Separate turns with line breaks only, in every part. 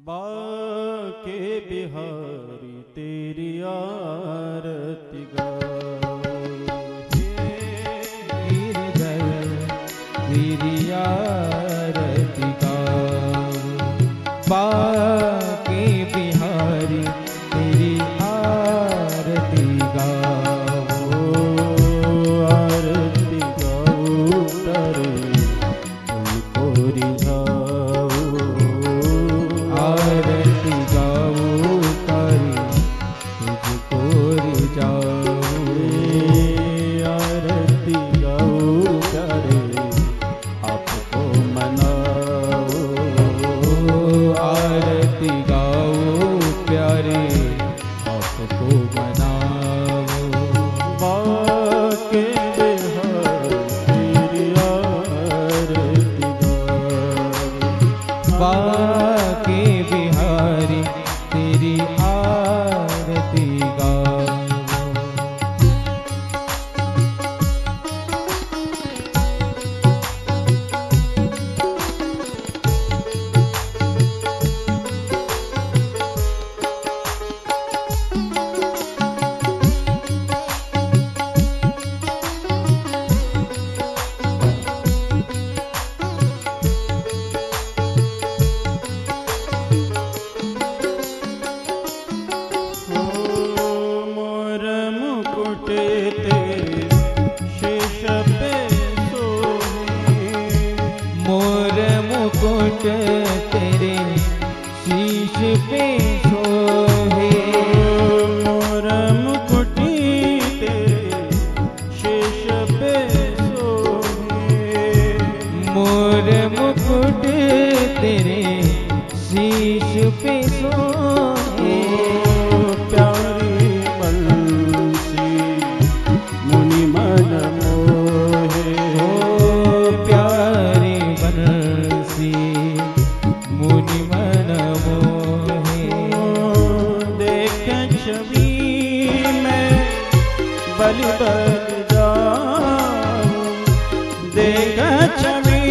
बाके बिहारी तेरी आरती गाओ,
गिरधर तेरी आरती गाओ, बाके बिहारी तेरी आरती गाओ,
आरती गाओ तारे तुमको रिझाओ,
आरती गाओ तारी तुझको रिझाओ,
आरती गाओ तारे आपको मनाओ,
आरती गाओ प्यारे आपको मनाओ,
बाके बिहारी तेरी आरती गाओ,
बाके बिहारी तेरी आरती गाओ।
मोर मुकुट तेरे शीश पे सोहे,
मोर मुकुट तेरे शीश पे सोहे,
मोर मुकुट तेरे शीश पे सोहे,
मोर मुकुट तेरे शीश पे सोहे,
प्यारी बंसी मुनि मन मोहे,
ओ प्यारी बंसी मुनि मन मोहे,
देख छवि में बलि बन जाऊं, देख छवि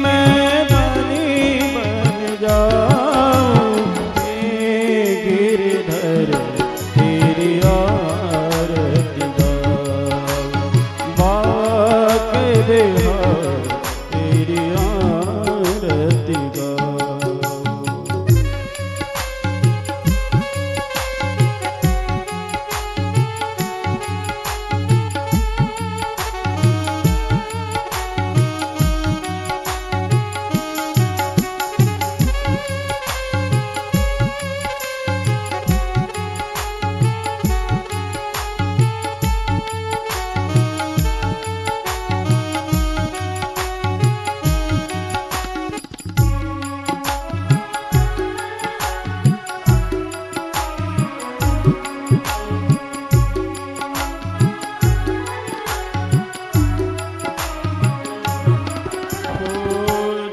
में बलि बन जाऊं, हे गिरधर तेरी आरती गाऊं, बाके बिहारी तेरी आरती गाऊं।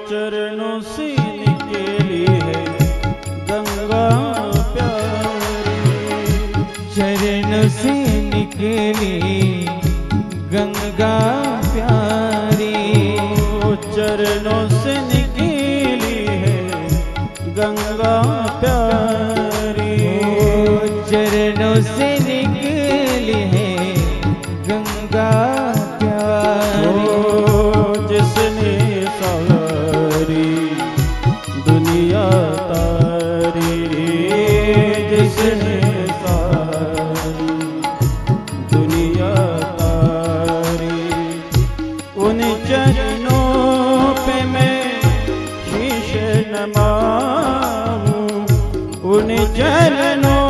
चरणों से निकली है गंगा प्यारी,
चरण से निकली गंगा प्यारी,
चरणों से निकली है गंगा प्यारी,
चरणों से निकली है गंगा प्यारी,
जिसने सारी दुनिया तारी, जिसने सारी दुनिया तारी, उन चरणों पे मैं शीश नमाऊं, उन चरणों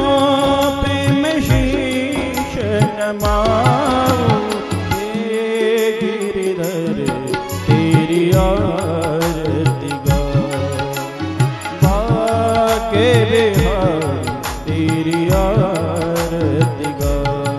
पे मैं शीश नमाऊं, हे गिरधर तेरी आरती गाऊं, बाके बिहारी तेरी आरती गाऊं।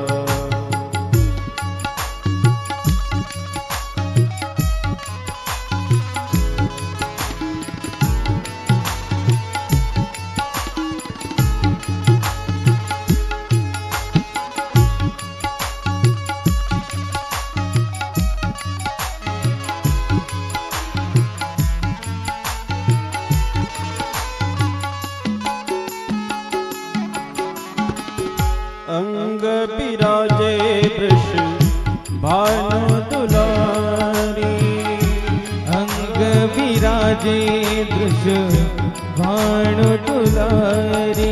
विराजे वृष भानु दुलारी।
अंग विराजे वृष भानु दुलारी।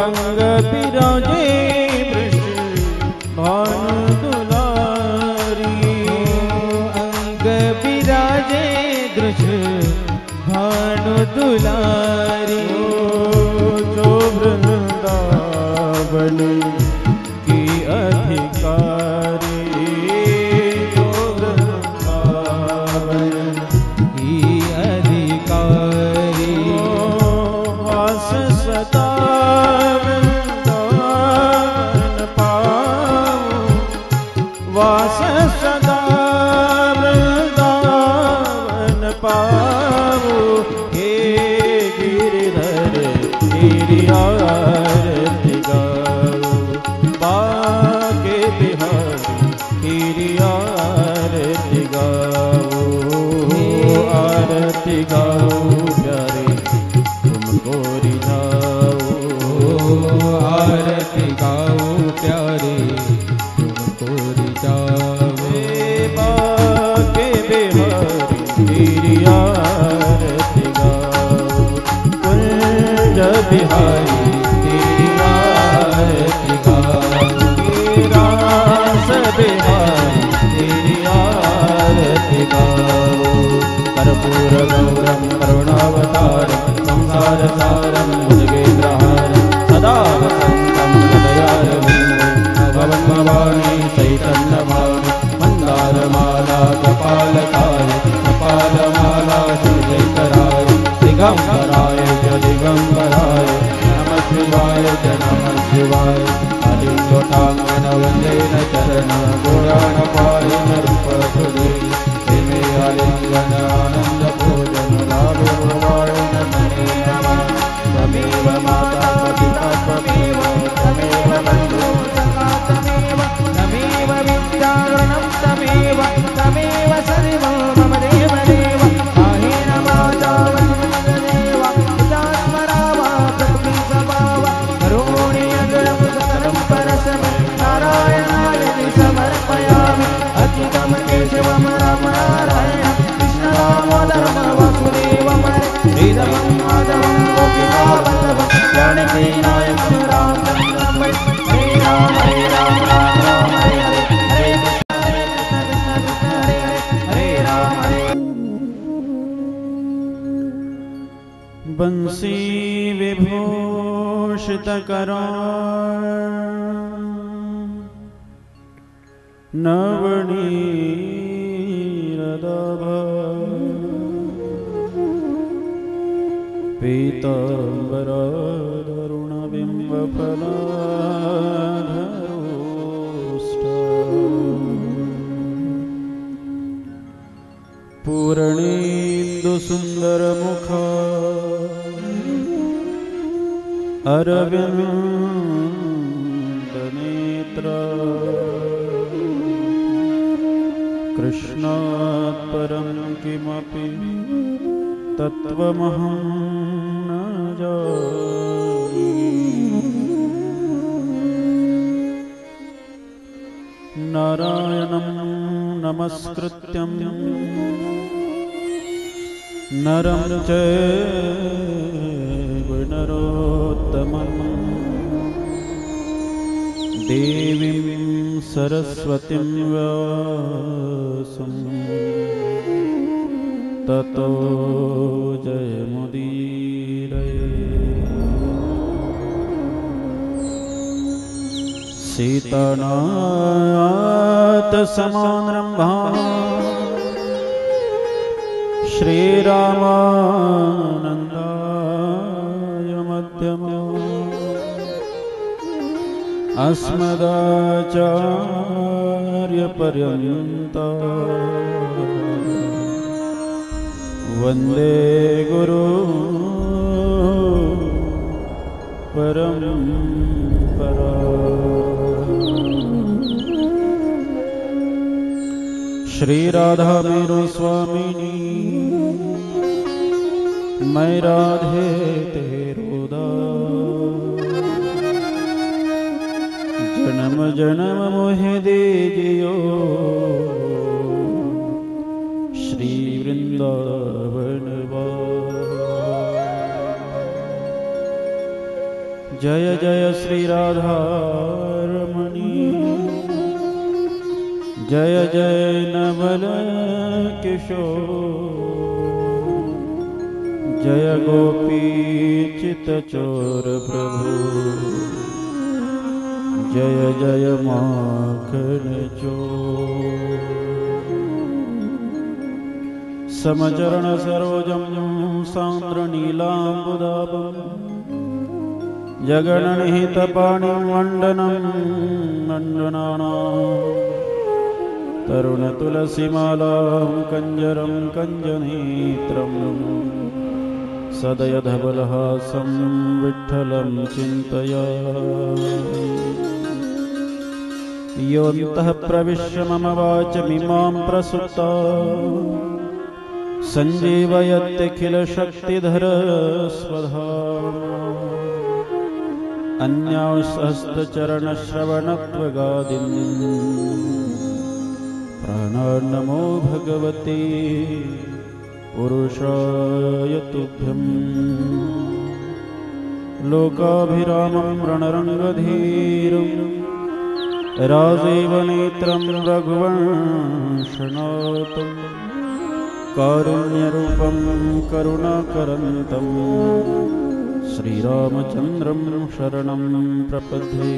अंग विराजे वृष भानु दुलारी।
अंग विराजे वृष भानु दुलारी।
जो वृंदावन की अधिकारी। जो वृंदावन
की अधिकारी।
वास सदा वृंदावन पाऊं। वास सदा वृंदावन पाऊं। हे गिरिधर तेरी आरती गाऊं। बाके बिहारी तेरी आरती गाऊं। आरती गाऊं प्यारे तुमको रिझाऊं।
आरती गाओ प्यारे तुमको रिझाओ।
बाके बिहारी तेरी आरती गाऊं। कुंज बिहारी तेरी आरती गाऊं। रास बिहारी तेरी आरती गाऊं। कर्पूर गौरम करुणावतारम संसार सारम भुजगेन्द्रहारम सदा वसन्तं हृदयारविन्दे भवन् भवानी चैतन्यभावि मन्दारमाला कपालकाय कपालमाला शिवशङ्कराय दिगम्बराय च दिगम्बराय नमः शिवाय च नमः शिवाय। अलिङ्गोटाङ्गन वन्देन चरण पुराणपालिन रूपसुधे प्रेमे आलिङ्गन आनन्द भोजन लाभवाय नमो नमः। त्वमेव माता पिता त्वमेव त्वमेव बन्धुः सखा त्वमेव
तमेव विद्यागुणं तमेव तमेव सर्वं मम देव देव। आहेन माता वसुदेव पितात्मरावा प्रकृति स्वभाव। करोमि अग्रं सकलं परस्मै नारायणाय समर्पयामि। अच्युतं केशवं राम नारायण कृष्णदामोदरं वासुदेवं श्रीधरं माधवं गोपिकावल्लभं जानकी नायकं रामचन्द्रं वै। हरे राम राम राम हरे हरे हरे कृष्ण कृष्ण हरे हरे हरे राम हरे।
बंसी विभूषित नवनीरदभ पीताम्बरधरुणबिम्बफलाधरोष्ट पूर्णेन्दुसुन्दरमुख अरविन्दनेत्र कृष्णात् परं किमपि तत्त्वमहं न जाने। नारायणं नमस्कृत्यं नरं चैव नरोत्तमं देवीं सरस्वतीं व्यासं ततो जयमुदीरये। सीतानाथ समारम्भा श्रीरामानन्दाय मध्यमा अस्मदाचार्यपर्यन्ता वन्दे गुरु परम्परा। श्री राधा मेरो स्वामिनी मैं राधे तेरो दास। जन्म जन्म जन्म मोहि दीजियो श्री वृंदावन जय जय श्री राधारमणी जय जय नवल किशोर जय गोपी चितचोर प्रभु जय जय माखन चोर समचरण सरोजम सांद्र नीलांबुदाभं जगन्निहितपाणिं वन्दनं वन्दनानां तरुणतुलसीमालां कञ्जरं कञ्जनेत्रं सदयधवलहासं विठ्ठलं चिन्तयामि योऽन्तः प्रविश्य मम वाचमिमां प्रसुप्ता सञ्जीवयत्यखिलशक्तिधरस्वधाम्ना अन्यांशहस्तचरणश्रवणत्वगादीन् प्राणान्नमो भगवते पुरुषाय तुभ्यं लोकाभिरामं रणरङ्गधीरं राजीवनेत्रं रघुवंशनाथं कारुण्यरूपं करुणाकरन्तं श्रीरामचन्द्रं शरणं प्रपद्ये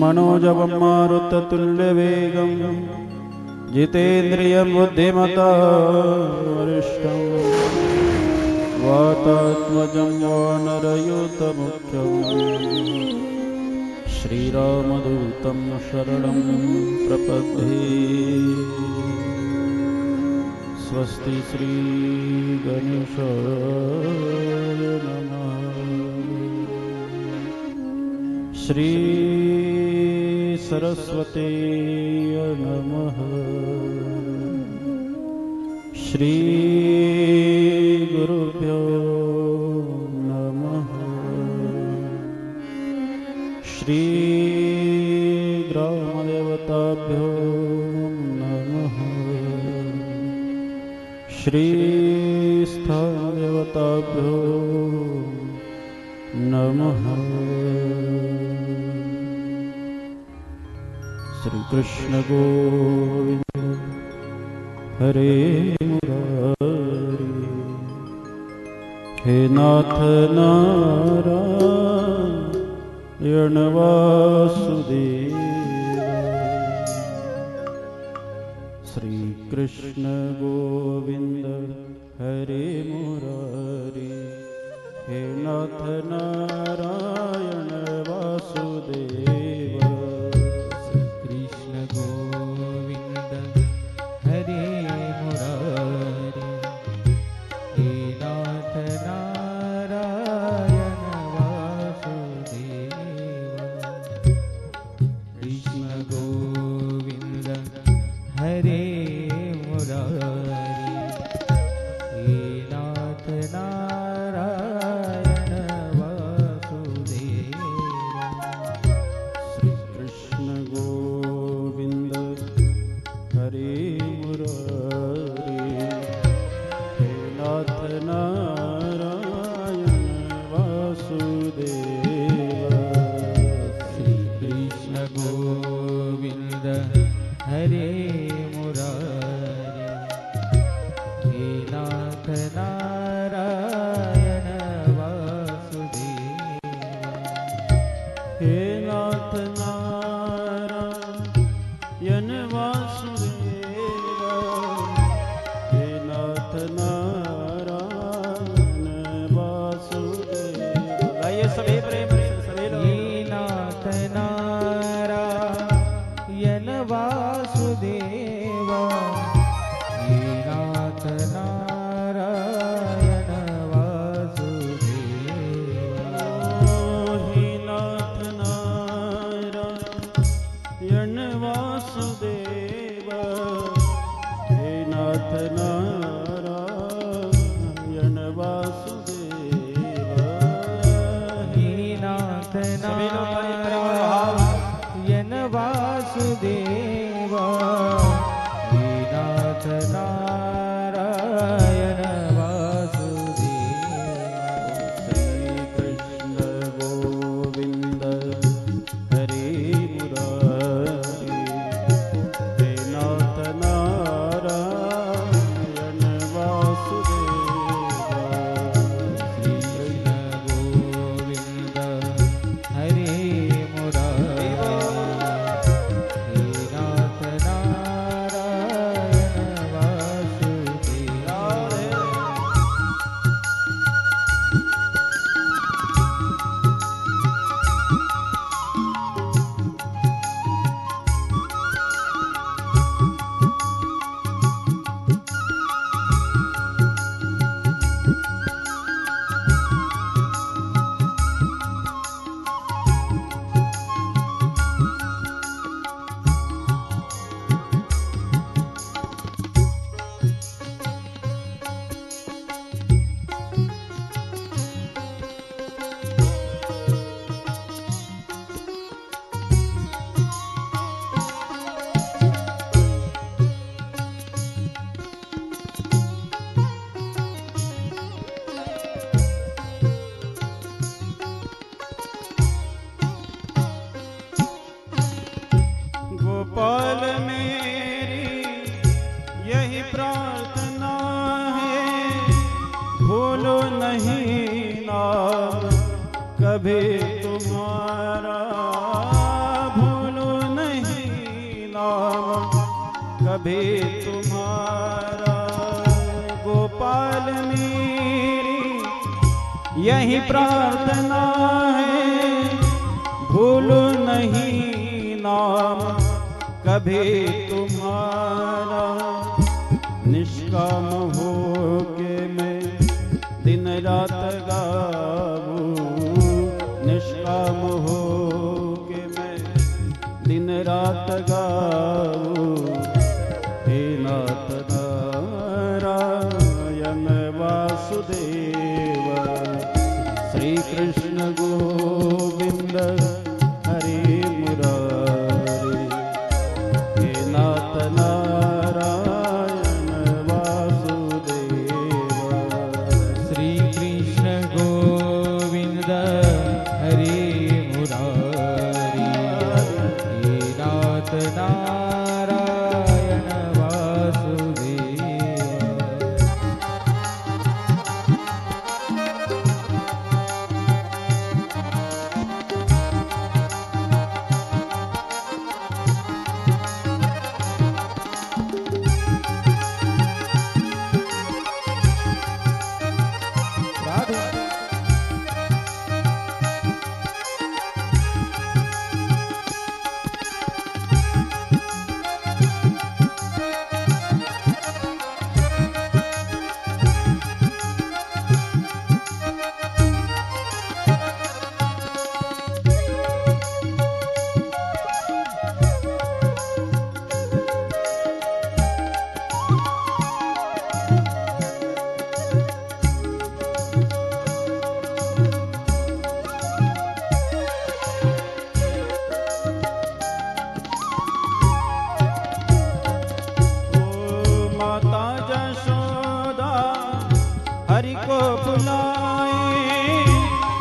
मनोजवं मारुततुल्यवेगं जितेन्द्रियं बुद्धिमतां वातात्मजं वानरयूतमुख्यं श्रीरामदूतं शरणं प्रपद्ये स्वस्ति श्री गणेशाय नमः श्री सरस्वती नमः श्री गुरुभ्यो नमः श्री ग्रामदेवताभ्यो नमः श्री स्थानदेवताभ्यो नमः श्री कृष्ण गोविंद हरे मुरारी हे नाथ नारायण वासुदेव श्री कृष्ण गोविंद हरे मुरारी हे नाथ नारायण वासुदेव
वासुदेवा हे नाथ नारायण
नहीं नाम कभी तुम्हारा, भूलू नहीं नाम कभी तुम्हारा। गोपाल मेरी यही प्रार्थना है, भूलू नहीं नाम कभी तुम्हारा। निष्काम हो के मैं दिन रात गाऊं, निष्काम हो के मैं दिन रात गाऊं। हे नाथ नारायण वासुदेव, श्री कृष्ण गोविंद हरे मुरारी। हे नाथ नारायण वासुदेव,
श्री कृष्ण गोविंद हरे मुरारी। हे नाथ नारायण वासुदेव।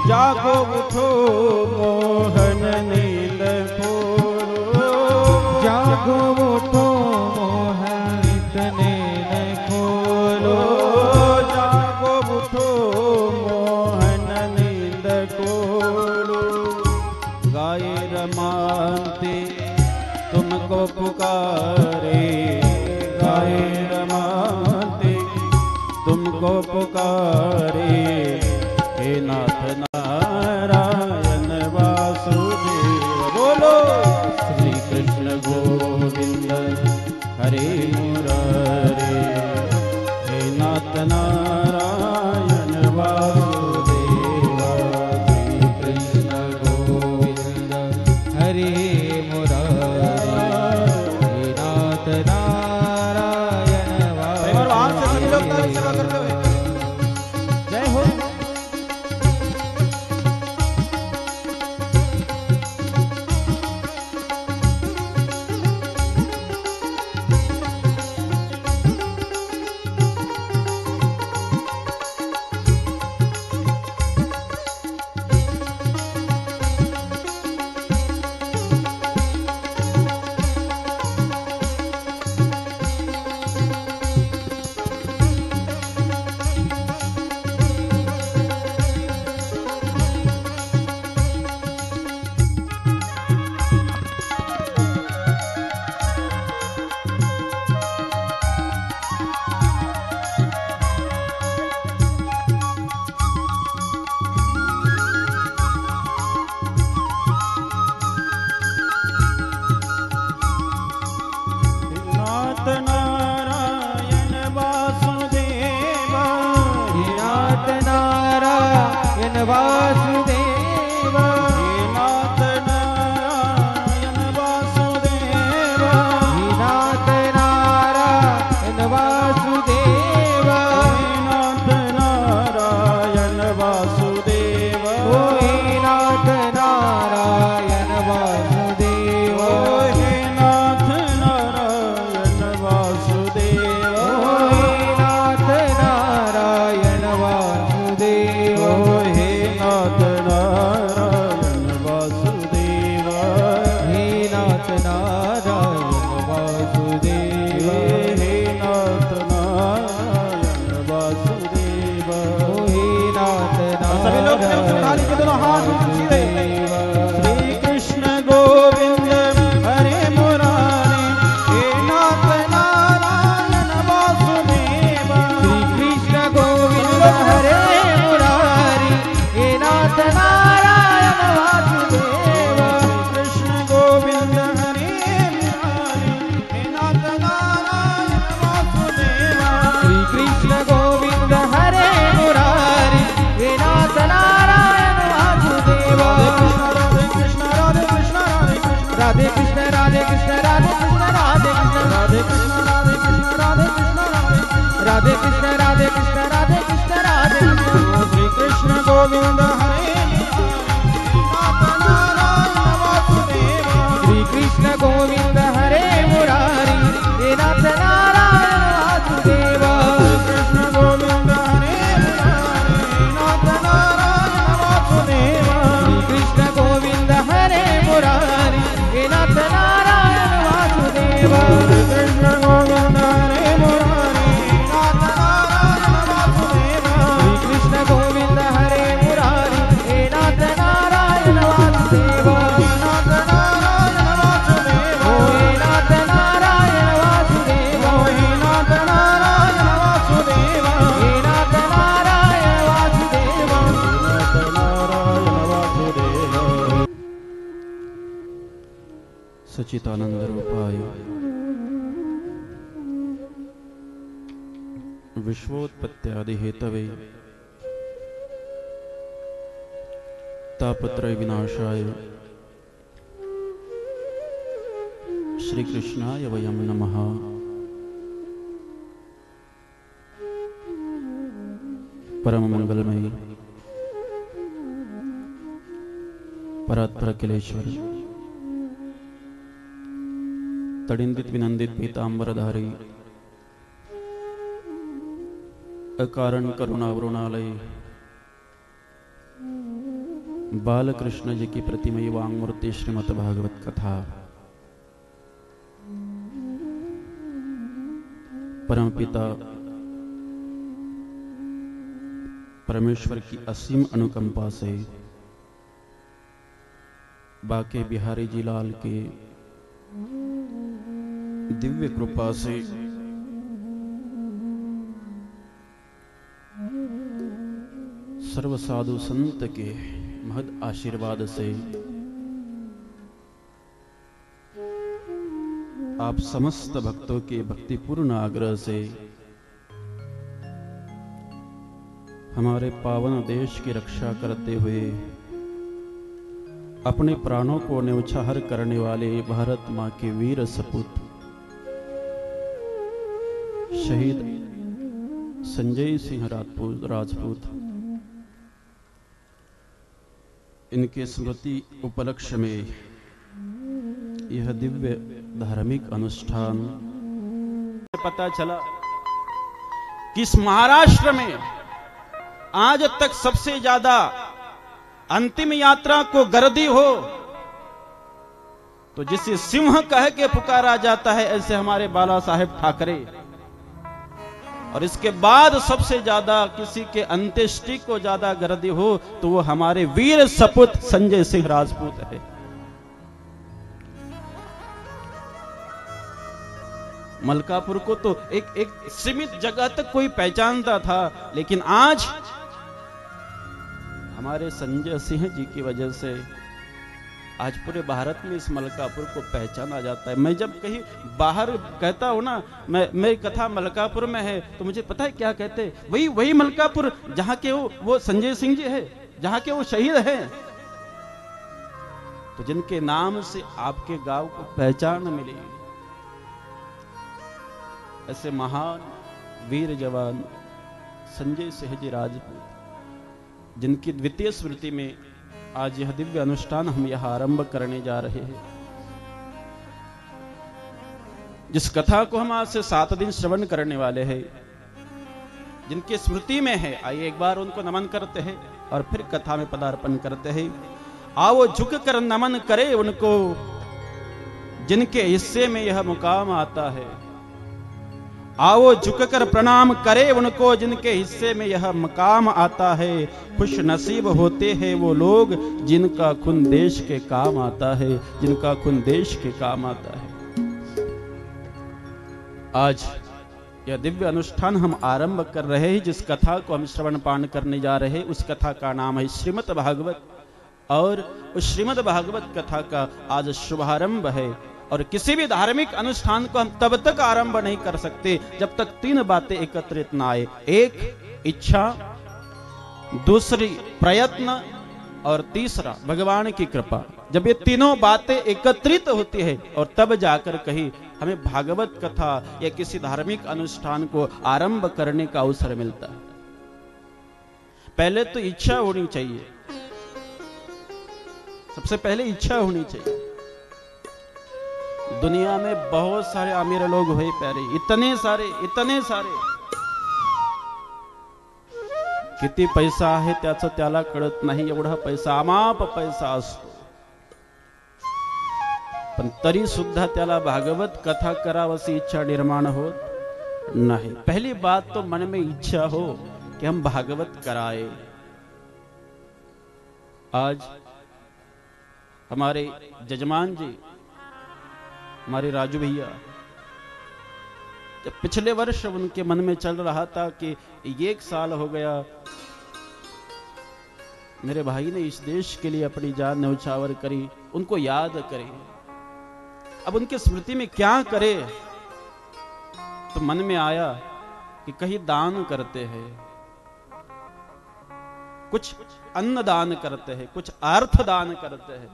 जागो उठो मोहन नींद खोलो,
जागो उठो मोहन नींद खोलो।
जागो उठो मोहन नींद खोलो। गाय रमाते तुमको पुकारे, गाय रमाते तुमको पुकारे। हे नाथ नारायण वासुदेव, बोलो श्री कृष्ण गोविंद हरे मुरारी। हे नाथ नारायण वासुदेव,
श्री कृष्ण गोविंद हरे मुरारी। हे नाथ नारायण वासुदेव।
जय हो।
वासुदेव।
हे नाथ नारायण वासुदेव,
हे नाथ नारायण वासुदेव।
हे नाथ नारायण वासुदेव,
हे नाथ नारायण वासुदेव।
हे नाथ नारायण वासुदेव,
हे नाथ नारायण वासुदेव।
हे नाथ नारायण वासुदेव,
हे नाथ नारायण वासुदेव।
हे नाथ नारायण वासुदेव,
हे नाथ
सभी लोग थाली के दोनों हाथ सीधे। श्री कृष्ण गोविंद हरे मुरारी हे नाथ नारायण वासुदेव।
श्री कृष्ण गोविंद हरे मुरारी हे नाथ नारायण वासुदेव।
कृष्ण गोविंद हरे मुरारी हे नाथ नारायण वासुदेव।
श्री कृष्ण गोविंद हरे मुरारी हे नाथ नारायण वासुदेव।
राधे कृष्ण राधे कृष्ण राधे कृष्ण
राधे कृष्ण राधे कृष्ण राधे कृष्ण राधे कृष्ण
राधे कृष्ण राधे कृष्ण राधे कृष्ण
राधे कृष्ण राधे कृष्ण राधे कृष्ण राधे कृष्ण।
श्री कृष्ण गोविंद हरे नाथ नारायण वासुदेव।
श्री कृष्ण गोविंद हरे मुरारी हे नाथ नारायण वासुदेव।
कृष्ण गोविंद हरे नाथ नारायण वासुदेव।
श्री कृष्ण गोविंद हरे मुरारी हे नाथ नारायण वासुदेव।
कृष्ण गोविंद हरे मुरारी नाथ नारायण वासुदेव।
श्री कृष्ण गोविंद हरे मुरारी हे नाथ नारायण वासुदेव।
नाथ नारायण वासुदेव।
ओ हे नाथ नारायण वासुदेव।
हे नाथ नारायण वासुदेव।
हे नाथ नारायण वासुदेव।
नाथ नारायण वासुदेव। सच्चिदानंद रूपाय विश्वोत्पत्त्यादि हेतवे तापत्रय विनाशाय श्री कृष्णाय वयं नमः। परम मंगलमय परात्पर अखिलेश्वर तडिंदित विनंदित पीतांबरधारी अकारण करुणावरुणालय बालकृष्ण जी की प्रतिमयी वांगमूर्ति श्रीमद् भागवत कथा परमपिता परमेश्वर की असीम अनुकंपा से बाके बिहारी जी लाल के दिव्य कृपा से सर्व साधु संत के महद आशीर्वाद से आप समस्त भक्तों के भक्तिपूर्ण आग्रह से हमारे पावन देश की रक्षा करते हुए अपने प्राणों को न्यौछावर करने वाले भारत मां के वीर सपूत शहीद संजय सिंह राजपूत इनके स्मृति उपलक्ष्य में यह दिव्य धार्मिक अनुष्ठान पता चला कि इस महाराष्ट्र में आज तक सबसे ज्यादा अंतिम यात्रा को गर्दी हो तो जिसे सिंह कह के पुकारा जाता है ऐसे हमारे बाला साहेब ठाकरे, और इसके बाद सबसे ज्यादा किसी के अंत्येष्टि को ज्यादा गर्दी हो तो वो हमारे वीर सपूत संजय सिंह राजपूत है। मलकापुर को तो एक सीमित जगह तक कोई पहचानता था, लेकिन आज हमारे संजय सिंह जी की वजह से आज पूरे भारत में इस मलकापुर को पहचाना जाता है। मैं जब कहीं बाहर कहता हूं ना, मेरी कथा मलकापुर में है, तो मुझे पता है क्या कहते, वही मलकापुर जहां के वो संजय सिंह जी है, जहां के वो शहीद हैं, तो जिनके नाम से आपके गांव को पहचान मिली। ऐसे महान वीर जवान संजय सिंह जी राजपूत, जिनकी द्वितीय स्मृति में आज यह दिव्य अनुष्ठान हम यहां आरंभ करने जा रहे हैं। जिस कथा को हम आज से 7 दिन श्रवण करने वाले हैं, जिनकी स्मृति में है, आइए एक बार उनको नमन करते हैं और फिर कथा में पदार्पण करते हैं। आओ झुक कर नमन करे उनको जिनके हिस्से में यह मुकाम आता है। आओ झुककर प्रणाम करे उनको जिनके हिस्से में यह मकाम आता है। खुश नसीब होते हैं वो लोग जिनका खून देश के काम आता है, जिनका खून देश के काम आता है। आज यह दिव्य अनुष्ठान हम आरंभ कर रहे हैं, जिस कथा को हम श्रवण पान करने जा रहे हैं उस कथा का नाम है श्रीमद् भागवत। और उस श्रीमद् भागवत कथा का आज शुभारंभ है। और किसी भी धार्मिक अनुष्ठान को हम तब तक आरंभ नहीं कर सकते जब तक तीन बातें एकत्रित ना आए। एक इच्छा, दूसरी प्रयत्न और तीसरा भगवान की कृपा। जब ये तीनों बातें एकत्रित होती है और तब जाकर कहीं हमें भागवत कथा या किसी धार्मिक अनुष्ठान को आरंभ करने का अवसर मिलता है। पहले तो इच्छा होनी चाहिए, सबसे पहले इच्छा होनी चाहिए। दुनिया में बहुत सारे अमीर लोग हुए प्यारे, इतने सारे किती पैसा आहे त्याचं त्याला कळत नाही, एवढा पैसा अमाप पैसा असतो, पण तरी सुद्धा त्याला भागवत कथा करावसी इच्छा निर्माण होत नहीं। पहली बात तो मन में इच्छा हो कि हम भागवत कराए। आज हमारे जजमान जी, हमारे राजू भैया, जब पिछले वर्ष उनके मन में चल रहा था कि 1 साल हो गया मेरे भाई ने इस देश के लिए अपनी जान न्यौछावर करी, उनको याद करें। अब उनकी स्मृति में क्या करे, तो मन में आया कि कहीं दान करते हैं, कुछ अन्न दान करते हैं, कुछ अर्थ दान करते हैं।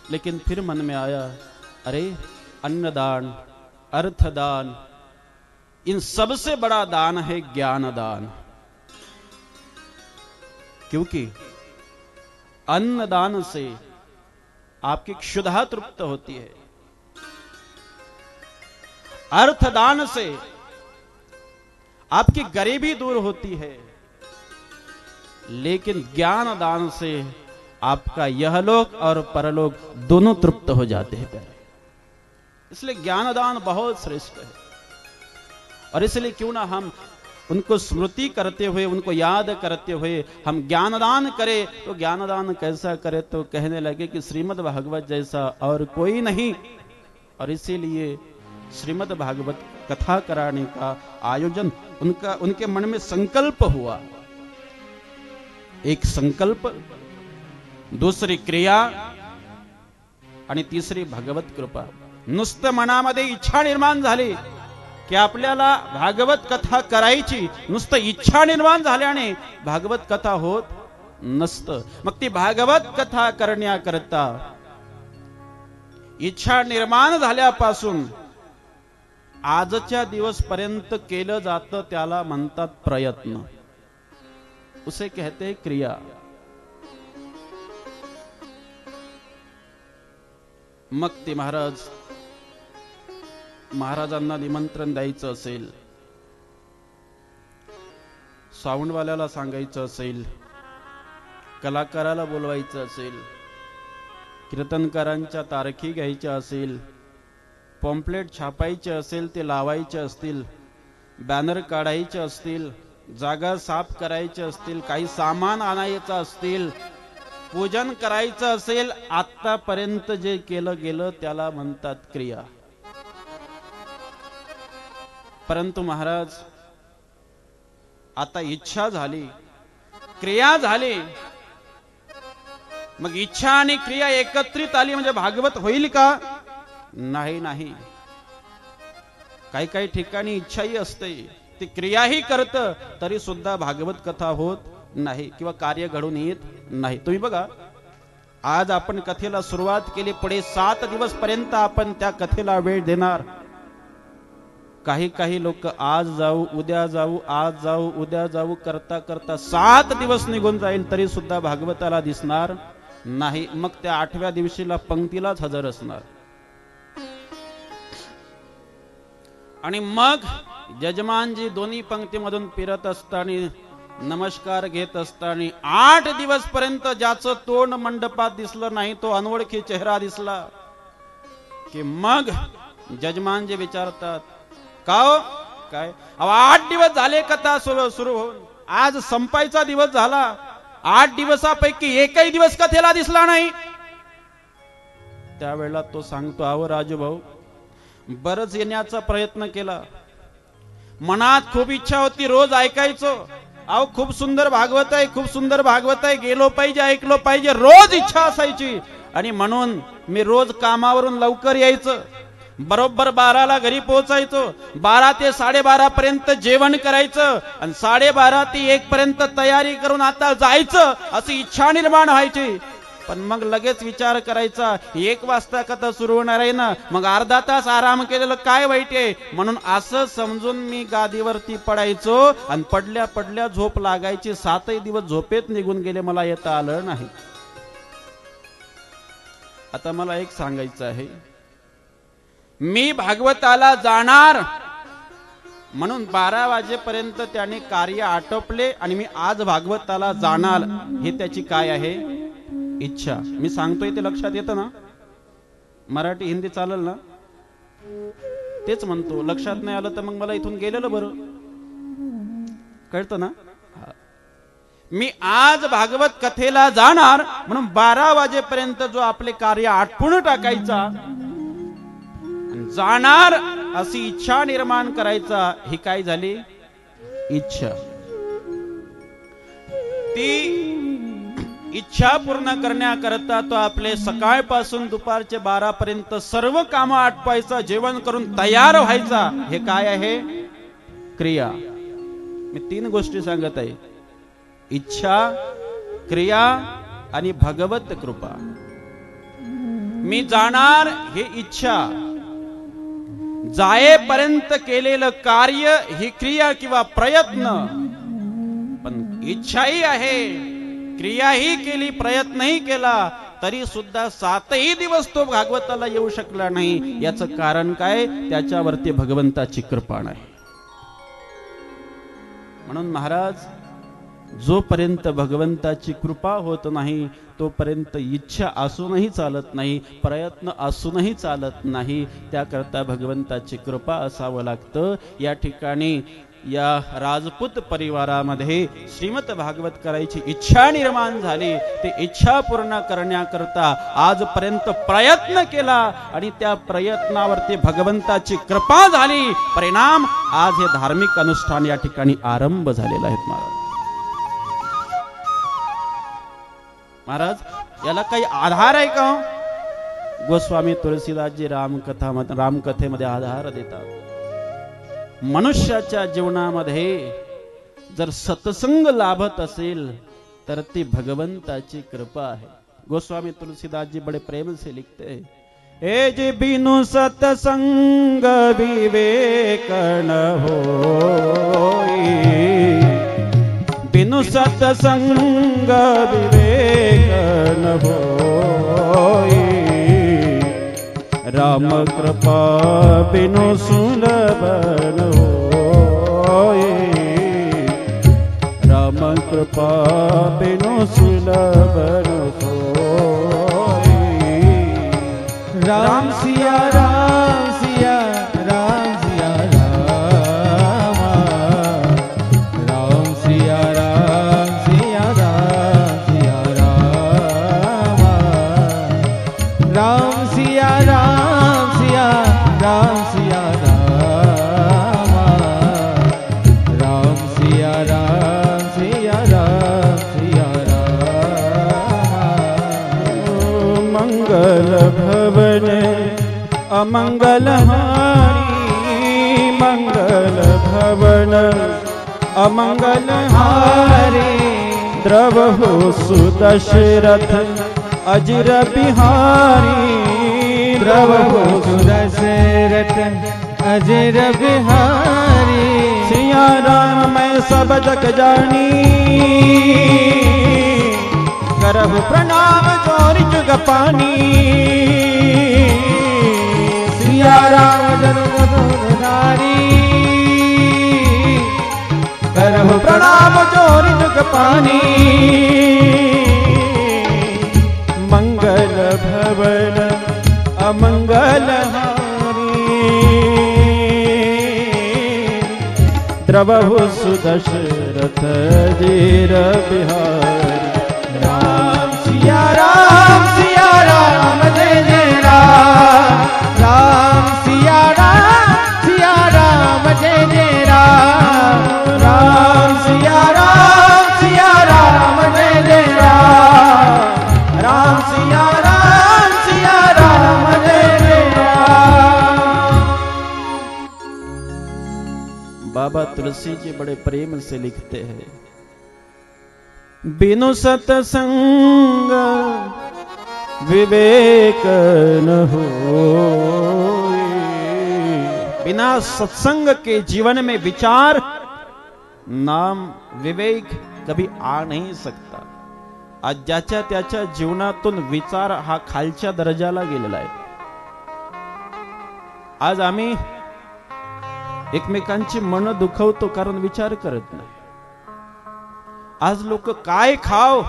लेकिन फिर मन में आया, अरे अन्नदान, अर्थदान, इन सबसे बड़ा दान है ज्ञान दान। क्योंकि अन्नदान से आपकी क्षुधा तृप्त होती है, अर्थदान से आपकी गरीबी दूर होती है, लेकिन ज्ञान दान से आपका यहलोक और परलोक दोनों तृप्त हो जाते हैं प्यारे। इसलिए ज्ञान दान बहुत श्रेष्ठ है। और इसलिए क्यों ना हम उनको स्मृति करते हुए, उनको याद करते हुए हम ज्ञानदान करें। तो ज्ञानदान कैसा करे, तो कहने लगे कि श्रीमद् भागवत जैसा और कोई नहीं। और इसीलिए श्रीमद् भागवत कथा कराने का आयोजन उनके मन में संकल्प हुआ। एक संकल्प, दूसरी क्रिया आणि तीसरी भगवत कृपा। नुसतं मनामध्ये इच्छा निर्माण झाली की आपल्याला भागवत कथा करायची, नुसतं इच्छा निर्माण झाल्याने भागवत कथा होत नसतं। मग ती भागवत कथा करण्याकरता इच्छा निर्माण झाल्यापासून आजच्या दिवस पर्यंत केलं जातं त्याला म्हणतात प्रयत्न, उसे कहते हैं क्रिया। मग ते महाराजांना निमंत्रण द्यायचं असेल, साऊंडवाल्याला सांगायचं असेल, कलाकाराला बोलवायचं असेल, कीर्तनकारांच्या तारखी घ्यायच्या असेल, पॉम्पलेट छापायचे असेल, ते लावायचे असतील, बॅनर काढायचे असतील, जागा साफ करायचे असतील, काही सामान आणायचं असतील, पूजन करायचं असेल, आतापर्यंत जे केलं गेलं त्याला म्हणतात क्रिया। परंतु महाराज आता इच्छा झाली, क्रिया झाली, मग इच्छा आणि क्रिया एकत्रित आली म्हणजे भागवत होईल का? नाही नाही। काही काही ठिकाणी इच्छाही असते, ती क्रियाही करत तरी सुद्धा भागवत कथा होत नाही किंवा कार्य घडून येत नाही। तुम्ही बघा, आज आपण कथेला सुरुवात केली, पुढे 7 दिवस पर्यंत आपण त्या कथेला वेळ देणार। काही काही लोक आज जाऊ उद्या जाऊ, आज जाऊ उद्या जाऊ करता करता 7 दिवस निघून जाईल तरी सुद्धा भागवताला दिसणार नाही। मग त्या 8व्या दिवशीला पंक्तीलाच हजर असणार। आणि मग जजमानजी दोन्ही पंक्तीमधून फिरत असताना, नमस्कार घेत असताना 8 दिवस पर्यंत ज्याचं तोंड मंडपात दिसलं नाही, तो अनोळखी चेहरा दिसला की मग जजमानजी विचारतात, का हो? काय 8 दिवस झाले कथा सुरू होऊन, आज संपायचा दिवस झाला. 8 दिवसापैकी एकही दिवस कथेला दिसला नाही. त्यावेळेला तो सांगतो, अहो राजू भाऊ, बरंच येण्याचा प्रयत्न केला, मनात खूप इच्छा होती, रोज ऐकायचो. अहो खूप सुंदर भागवत आहे, खूप सुंदर भागवत आहे, गेलो पाहिजे, ऐकलो पाहिजे, रोज इच्छा असायची. आणि म्हणून मी रोज कामावरून लवकर यायचं, बरोबर 12ला घरी पोहोचायचो. 12 ते 12:30 पर्यंत जेवण करायचं आणि 12:30 ते 1 पर्यंत तयारी करून आता जायचं, अशी इच्छा निर्माण व्हायची. पण मग लगेच विचार करायचा, 1 वाजता कथा सुरू होणार आहे ना, मग अर्धा तास आराम केलेलं काय वाईट आहे. म्हणून असं समजून मी गादीवरती पडायचो आणि पडल्या पडल्या झोप लागायची. 7 दिवस झोपेत निघून गेले, मला येता आलं नाही. आता मला एक सांगायचं आहे, मी भागवताला जाणार म्हणून 12 वाजेपर्यंत त्याने कार्य आटोपले आणि मी आज भागवताला जाणार, हे त्याची काय आहे? इच्छा. मी सांगतोय ते लक्षात येतं ना? मराठी हिंदी चालेल ना? तेच म्हणतो. लक्षात नाही आलं तर मग मला इथून गेलेलं बरं, कळतं ना? मी आज भागवत कथेला जाणार म्हणून 12 वाजेपर्यंत जो आपले कार्य आटपून टाकायचा, जाणार अशी इच्छा निर्माण करायचा. ही काय झाली? इच्छा. ती इच्छा पूर्ण करण्याकरता तो आपले सकाळपासून दुपारचे 12 पर्यंत सर्व कामं आटपायचा, जेवण करून तयार व्हायचा. हे काय आहे? क्रिया. मी 3 गोष्टी सांगत आहे: इच्छा, क्रिया आणि भगवत कृपा. मी जाणार हे इच्छा, जायेपर्यंत केलेलं कार्य ही क्रिया किंवा प्रयत्न. पण इच्छाही आहे, क्रियाही केली, प्रयत्नही केला, तरी सुद्धा 7ही दिवस तो भागवताला येऊ शकला नाही. याचं कारण काय? त्याच्यावरती भगवंताची कृपा नाही. म्हणून महाराज, जोपर्यंत भगवंताची कृपा होत नाही तोपर्यंत इच्छा असूनही चालत नाही, प्रयत्न असूनही चालत नाही. त्याकरता भगवंताची कृपा असावं लागतं. या ठिकाणी या राजपूत परिवारामध्ये श्रीमद भागवत करायची इच्छा निर्माण झाली. ते इच्छा पूर्ण करण्याकरता आजपर्यंत प्रयत्न केला आणि त्या प्रयत्नावरती भगवंताची कृपा झाली. परिणाम आज हे धार्मिक अनुष्ठान या ठिकाणी आरंभ झालेला आहे. महाराज, याला काही आधार आहे का? गोस्वामी तुलसीदासजी रामकथेमध्ये आधार देतात. मनुष्याच्या जीवनामध्ये जर सत्संग लाभत असेल तर ती भगवंताची कृपा आहे. गोस्वामी तुलसीदास जी बड़े प्रेम से लिखते हैं, हे जी बिनु सत्संग विवेक न होई, बिनु सत्संग विवेक न होई, राम कृपा बिनु सुलभ न होई, राम कृपा बिनु सुलभ न होई।
राम सिया राम सिया राम सिया राम, राम सिया राम सिया राम सिया राम, राम सिया राम सिया राम सिया राम, राम सिया राम सिया राम सिया राम।
मंगल भवन अमंगल हारी, मंगल भवन अमंगल हारी, द्रवहु सुदशरथ अजिर बिहारी,
द्रवहु सुदशरथ अजिर बिहारी,
सिया राम मैं सब जग जानी, करहु प्रणाम जोरि जुग पानी,
सिया राम जन्मधारी,
करहु प्रणाम जोरि जुग पानी, मंगल भवन अमंगल हारी। द्रवहु सुदशरथ जीर बिहारी।
राम सिया राम जय जय राम। राम सिया राम जय जय राम। राम सिया राम जय जय राम। राम सिया राम जय जय राम।
बाबा तुलसी जी बड़े प्रेम से लिखते हैं, बिनु सतसंग विवेक न होय। बिना सत्संग के जीवन में विचार नाम विवेक कभी आ नहीं सकता। आज ज्याच्या त्याच्या जीवनातून विचार हा खालच्या दर्जाला गेलेला आहे। आज आम्ही एकमेकांची मन दुखवतो कारण विचार करत नाही। आज लोक काय खाव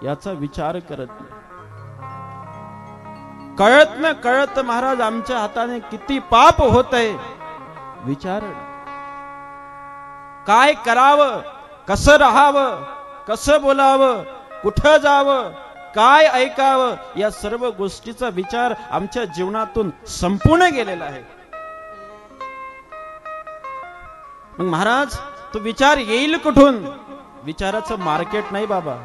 याचा विचार करत नाही। कळत न कळत महाराज आमच्या हाताने किती पाप होतंय विचार। काय करावं, कसं राहावं, कसं बोलावं, कुठं जावं, काय ऐकावं, या सर्व गोष्टीचा विचार आमच्या जीवनातून संपूर्ण गेलेला आहे। मग महाराज तो विचार येईल कुठून? विचाराचं मार्केट नाही बाबा।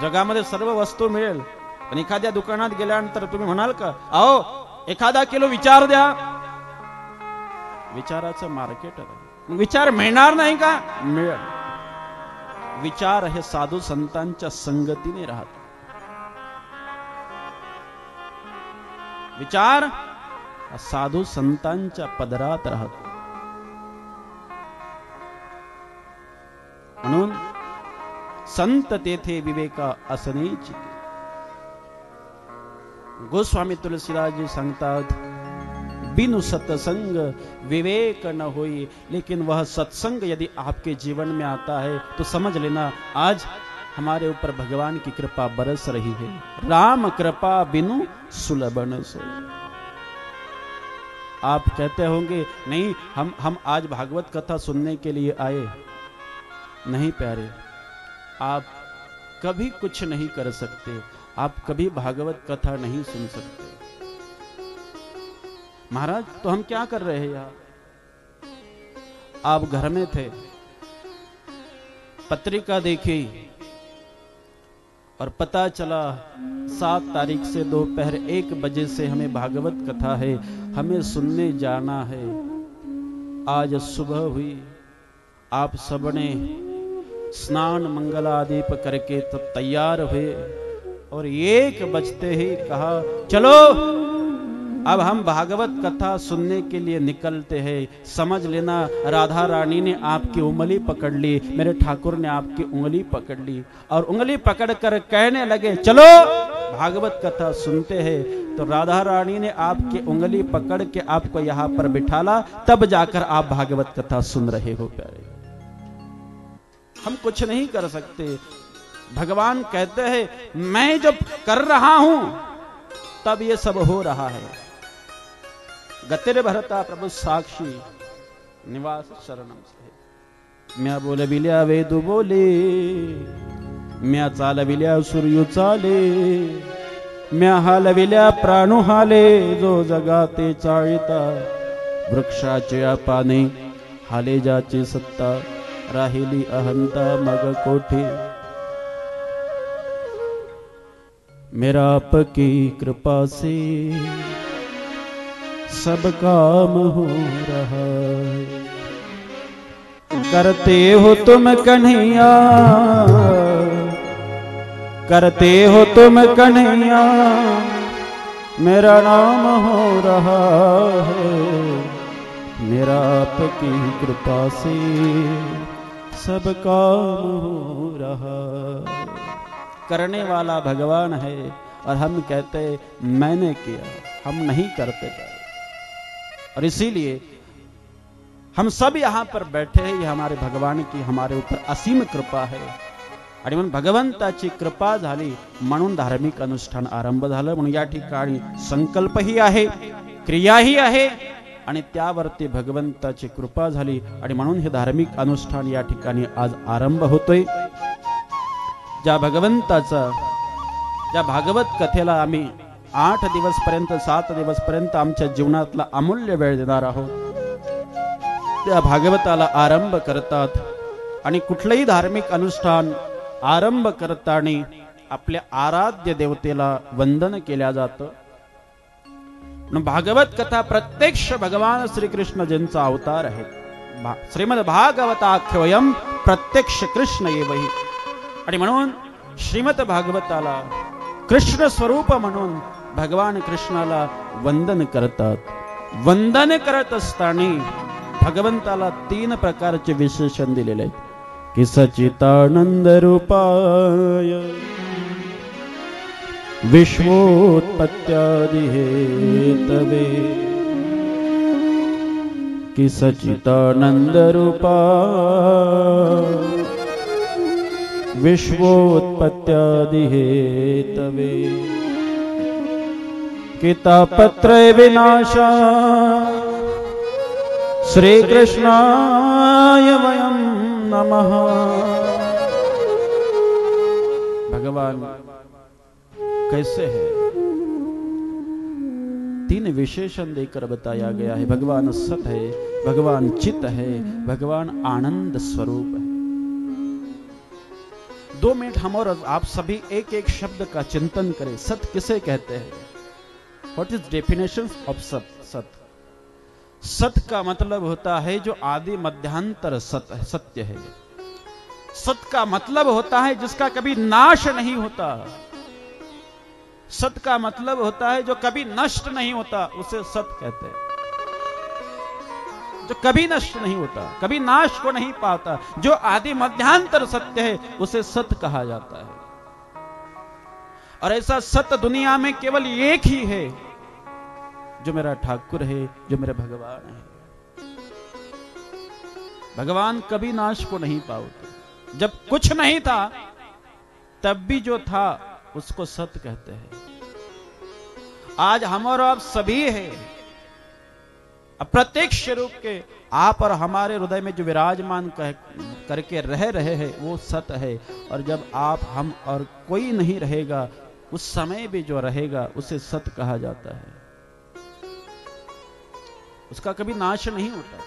जगामध्ये सर्व वस्तू मिळेल, पण एखाद्या दुकानात गेल्यानंतर तुम्ही म्हणाल का अहो एखादा किलो विचार द्या? विचाराचं मार्केट आहे। विचार मिळणार नाही का? मिळेल। विचार हे साधू संतांच्या संगतीने राहत। विचार साधू संतांच्या पदरात राहत। म्हणून संत तेथे विवेका असनेची। गोस्वामी तुलसीदास सांगतात, बिनु सत्संग विवेक न होई। लेकिन वह सत्संग यदि आपके जीवन में आता है तो समझ लेना आज हमारे ऊपर भगवान की कृपा बरस रही है। राम कृपा बिनु सुलभ न सोई। आप कहते होंगे नहीं हम आज भागवत कथा सुनने के लिए आए। नहीं प्यारे, आप कभी कुछ नहीं कर सकते, आप कभी भागवत कथा नहीं सुन सकते। महाराज तो हम क्या कर रहे हैं यार? आप घर में थे, पत्रिका देखी और पता चला 7 तारीख से दोपहर 1 बजे से हमें भागवत कथा है, हमें सुनने जाना है। आज सुबह हुई, आप सबने स्नान मंगलादीप करके तब तैयार हुए और 1 बजते ही कहा चलो अब हम भागवत कथा सुनने के लिए निकलते हैं। समझ लेना राधा रानी ने आपकी उंगली पकड़ ली, मेरे ठाकुर ने आपकी उंगली पकड़ ली और उंगली पकड़कर कहने लगे चलो भागवत कथा सुनते हैं। तो राधा रानी ने आपकी उंगली पकड़ के आपको यहां पर बिठाला, तब जाकर आप भागवत कथा सुन रहे हो प्यारे। हम कुछ नहीं कर सकते। भगवान कहते हैं मैं जब कर रहा हूं तब ये सब हो रहा है। गतिर भरता प्रभु साक्षी निवास शरणम से। म्या बोलविल्या वेदू बोले, म्या चालविल्या सूर्य चाले, म्या हालविल्या प्राणू हाले, जो जगाते चाळिता वृक्षाचे पाने हाले जाचे सत्ता, राहिली अहंता मग कोठे। मेरा आपकी कृपा से सब काम हो रहा है। करते हो तुम कन्हैया, करते हो तुम कन्हैया, मेरा नाम हो रहा है। मेरा आपकी कृपा से सब काम हो रहा। करने वाला भगवान है और हम कहते मैंने किया, हम नहीं करते। और इसीलिए हम सब यहाँ पर बैठे हैं, ये हमारे भगवान की हमारे ऊपर असीम कृपा है। आणि म्हणून भगवंताची कृपा झाली म्हणून धार्मिक अनुष्ठान आरंभ झालं। म्हणून या ठिकाणी संकल्पही आहे, क्रियाही आहे आणि त्यावरती भगवंताची कृपा झाली आणि म्हणून हे धार्मिक अनुष्ठान या ठिकाणी आज आरंभ होतोय. ज्या भगवंताचा ज्या भागवत कथेला आम्ही 8 दिवस पर्यंत 7 दिवस पर्यंत आमच्या जीवनातला अमूल्य वेळ देणार आहोत, त्या भागवताला आरंभ करतात. आणि कुठलंही धार्मिक अनुष्ठान आरंभ करताना आपल्या आराध्य देवतेला वंदन केल्या जातं. भागवत कथा प्रत्यक्ष भगवान श्रीकृष्ण ज्यांचा अवतार आहे. श्रीमद भागवताख्योयम प्रत्यक्ष कृष्ण एवही. आणि म्हणून श्रीमद भागवताला कृष्ण स्वरूप म्हणून भगवान कृष्णाला वंदन करतात. वंदन करत असताना भगवंताला 3 प्रकारचे विशेषण दिलेले आहेत की सच्चिदानंद रूपाय विश्वोत्पत्त्यादि हेतवे कि सच्चिदानंद रूपाय विश्वोत्पत्त्यादि हेतवे कितापत्रय विनाशा श्री कृष्णाय वयं नमः. भगवान कैसे है 3 विशेषण देकर बताया गया है. भगवान सत है, भगवान चित है, भगवान आनंद स्वरूप है. 2 मिनट हम और आप सभी एक एक शब्द का चिंतन करें. सत किसे कहते हैं? व्हाट इज डेफिनेशन ऑफ सत? सत सत का मतलब होता है जो आदि मध्यांतर सत्य है. सत का मतलब होता है जिसका कभी नाश नहीं होता. सत का मतलब होता है जो कभी नष्ट नहीं होता, उसे सत कहते हैं. जो कभी नष्ट नहीं होता, कभी नाश को नहीं पाता, जो आदि मध्यांतर सत्य है, उसे सत कहा जाता है. और ऐसा सत दुनिया में केवल एक ही है, जो मेरा ठाकुर है, जो मेरे भगवान है. भगवान कभी नाश को नहीं पाते. जब कुछ नहीं था तब भी जो था उसको सत कहते हैं. आज हम और आप सभी है, अप्रत्यक्ष रूप के आप और हमारे हृदय में जो विराजमान करके रह रहे हैं वो सत है. और जब आप हम और कोई नहीं रहेगा, उस समय भी जो रहेगा उसे सत कहा जाता है. उसका कभी नाश नहीं होता.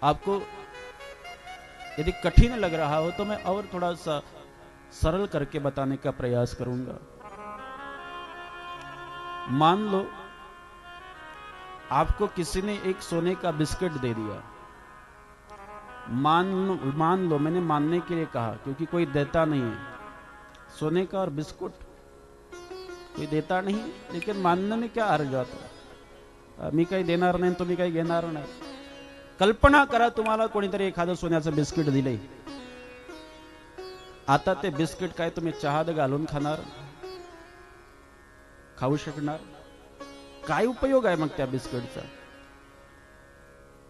आपको यदि कठिन लग रहा हो तो मैं और थोड़ा सा सरल करके बताने का प्रयास करूंगा. मान लो आपको किसी ने एक सोने का बिस्किट दे दिया. मान लो मैंने मानने के लिए कहा क्योंकि कोई देता नहीं है. सोने का और बिस्कुट कोई देता नहीं, लेकिन मानने में क्या हर्ज जातो. मी काही देणार नाही, तुम्ही काही घेणार नाही. कल्पना करा तुम्हाला कोणीतरी एखादं सोन्याचं बिस्किट दिलंय. आता ते बिस्किट काय तुम्ही चहात घालून खाणार? खाऊ शकणार? काय उपयोग आहे मग त्या बिस्किटचा?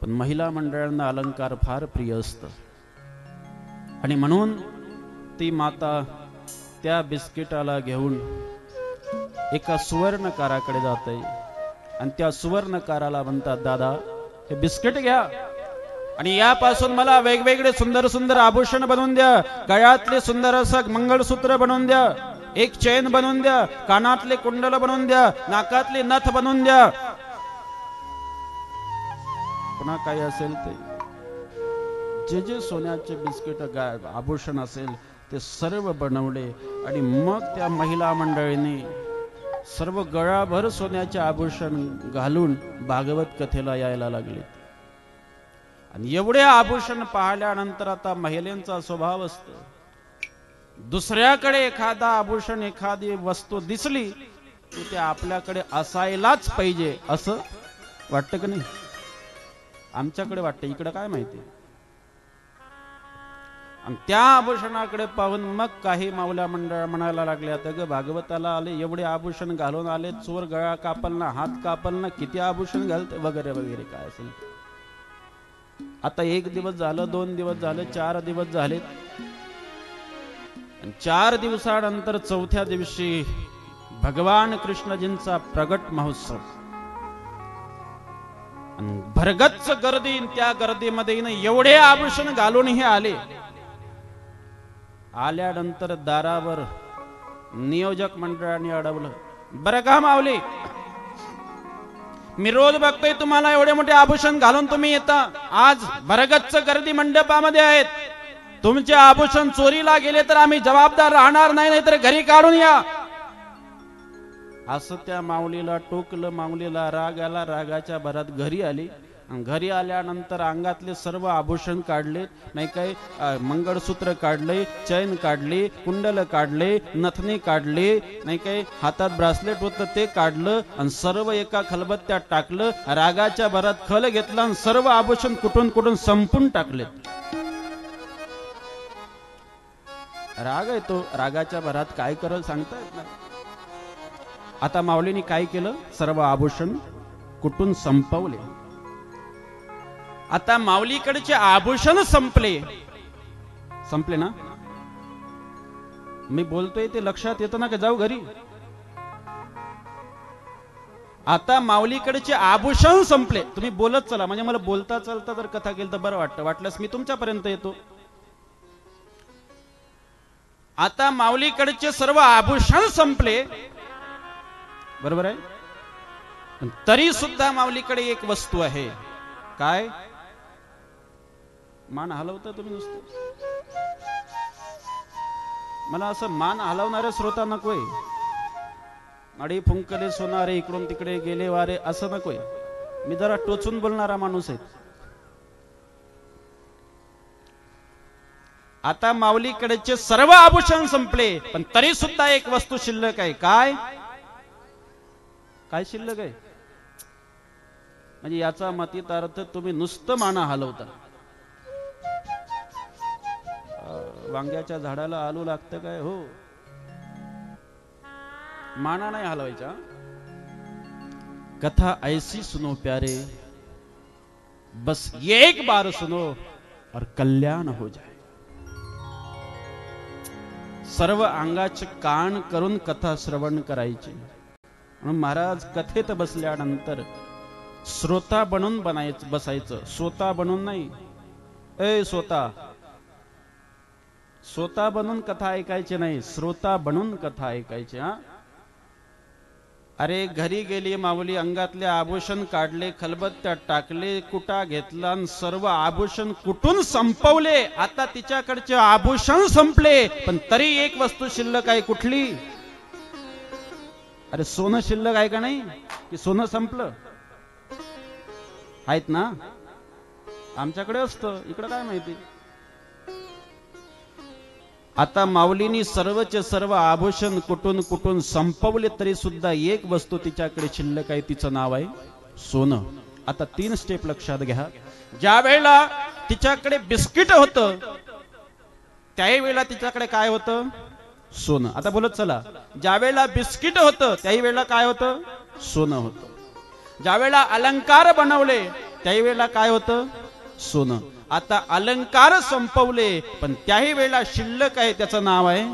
पण महिला मंडळांना अलंकार फार प्रिय असतं आणि म्हणून ती माता त्या बिस्किटाला घेऊन एका सुवर्णकाराकडे जाते आणि त्या सुवर्णकाराला म्हणतात, दादा हे बिस्किट घ्या आणि यापासून मला वेगवेगळे सुंदर सुंदर आभूषण बनवून द्या. गळ्यातले सुंदर असं मंगळसूत्र बनवून द्या, एक चेन बनवून द्या, कानातले कुंडल बनवून द्या, नाकातले नथ बनवून द्या. पुन्हा काय असेल ते जे जे सोन्याचे बिस्किट आभूषण असेल ते सर्व बनवले आणि मग त्या महिला मंडळींनी सर्व गळाभर सोन्याचे आभूषण घालून भागवत कथेला यायला लागले. आणि एवढे आभूषण पाहिल्यानंतर आता महिलांचा स्वभाव असतो, दुसऱ्याकडे एखादा आभूषण एखादी वस्तू दिसली की ते आपल्याकडे असायलाच पाहिजे असं वाटतं की नाही? आमच्याकडे वाटतं, इकडे काय माहिती. आणि त्या आभूषणाकडे पाहून मग काही माऊल्या मंडळ म्हणायला लागल्या, ग भागवताला आले एवढे आभूषण घालून आले, चोर गळा कापल ना, हात कापल ना, किती आभूषण घालते वगैरे वगैरे काय असेल. आता 1 दिवस झालं, 2 दिवस झाले, 4 दिवस झाले. 4 दिवसानंतर 4थ्या दिवशी भगवान कृष्णजींचा प्रगट महोत्सव. भरगच्च गर्दी, त्या गर्दीमध्ये एवढे आभूषण घालून हे आले. आल्यानंतर दारावर नियोजक मंडळाने अडवलं, बरं का माऊली, मी रोज बघतोय तुम्हाला एवढे मोठे आभूषण घालून तुम्ही येता, आज भरगच्च गर्दी मंडपामध्ये आहेत, तुमचे आभूषण चोरीला गेले तर आम्ही जबाबदार राहणार नाही, नाहीतर घरी काढून या. असं त्या माऊलीला टोकलं. माऊलीला राग आला. रागाच्या भरात घरी आली. घरी आल्यानंतर अंगातले सर्व आभूषण काढले, नाही काय मंगळसूत्र काढले, चैन काढली, कुंडल काढले, नथनी काढली, नाही काय हातात ब्रासलेट होतं ते काढलं आणि सर्व एका खलबत्त्यात टाकलं. रागाच्या भरात खल घेतला आणि सर्व आभूषण कुठून कुठून संपून टाकले. राग आहे तो, रागाच्या भरात काय करल सांगता येत नाही. आता माऊलीने काय केलं, सर्व आभूषण कुठून संपवले. आता माऊलीकडचे आभूषण संपले. संपले ना, मी बोलतोय ते लक्षात येतं ना, का जाऊ घरी. आता माऊलीकडचे आभूषण संपले. तुम्ही बोलत चला, म्हणजे मला बोलता चालता जर कथा केली तर बरं वाटतं, वाटल्यास मी तुमच्यापर्यंत येतो. आता माऊलीकडचे सर्व आभूषण संपले, बरोबर आहे, पण तरी सुद्धा माऊलीकडे एक वस्तू आहे. काय? मान हलवता तुम्ही नुसतं, मला असं मान हलवणारे श्रोता नकोय. अडी फुंकले सोनारे इकडून तिकडे गेले वारे असं नकोय. मी जरा टोचून बोलणारा माणूस आहे. आता माऊलीकडेचे सर्व आभूषण संपले, पण तरी सुद्धा एक वस्तू शिल्लक आहे. काय? काय शिल्लक आहे? म्हणजे याचा मतीत अर्थ तुम्ही नुसतं माना हलवता. वांग्याच्या झाडाला आलू लागतं काय? हो, माना नाही हलवायचा. कथा ऐसी सुनो प्यारे, बस एक बार सुनो और कल्याण हो जाए. सर्व अंगाचे कान करून कथा श्रवण करायची. म्हणून महाराज कथेत बसल्यानंतर श्रोता बनून बसायचं, स्वतः बनून नाही. ए स्वतः बनून कथा ऐकायची नाही, श्रोता बनून कथा ऐकायची. हा, अरे घरी गेली माऊली, अंगातले आभूषण काढले, खलबत्त्यात टाकले, कुटा घेतला आणि सर्व आभूषण कुठून संपवले. आता तिच्याकडचे आभूषण संपले, पण तरी एक वस्तू शिल्लक आहे. कुठली? अरे सोनं शिल्लक आहे का नाही, की सोनं संपलं? आहेत ना, आमच्याकडे असतं, इकडं काय माहिती. आता माऊलीनी सर्वचे सर्व आभूषण कुठून कुठून संपवले, तरी सुद्धा एक वस्तू तिच्याकडे शिल्लक आहे. तिचं नाव आहे सोनं. आता 3 स्टेप लक्षात घ्या. ज्या वेळेला तिच्याकडे बिस्किट होतं, त्याही वेळेला तिच्याकडे काय होतं? सोनं. आता बोलत चला. ज्या वेळेला बिस्किट होतं त्याही वेळेला काय होतं? सोनं होतं. ज्या वेळेला अलंकार बनवले त्याही वेळेला काय होतं? सोनं. आता अलंकार संपवले, पण त्याही वेळेला शिल्लक आहे, त्याचं नाव आहे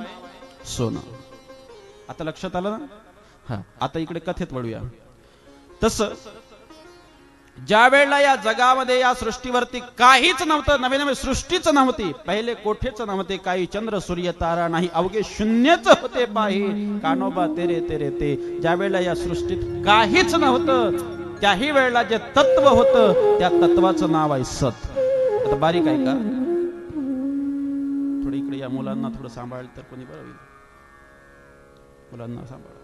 सोनं. आता लक्षात आलं ना? हा, आता इकडे कथेत वळूया. तसं ज्या वेळेला या जगामध्ये, या सृष्टीवरती काहीच नव्हतं, नवे नवे सृष्टीच नव्हती, पहिले कोठेच नव्हते, काही चंद्र सूर्य तारा नाही, अवघे शून्यच होते पाही, कानोबा तेरे तेरे ते. ज्या वेळेला या सृष्टीत काहीच नव्हतं, त्याही वेळेला जे तत्व होतं, त्या तत्वाचं नाव आहे सत. आता बारीक आहे का? थोडी इकडे या मुलांना थोडं सांभाळ तर कोणी बरं होईल. मुलांना सांभाळ.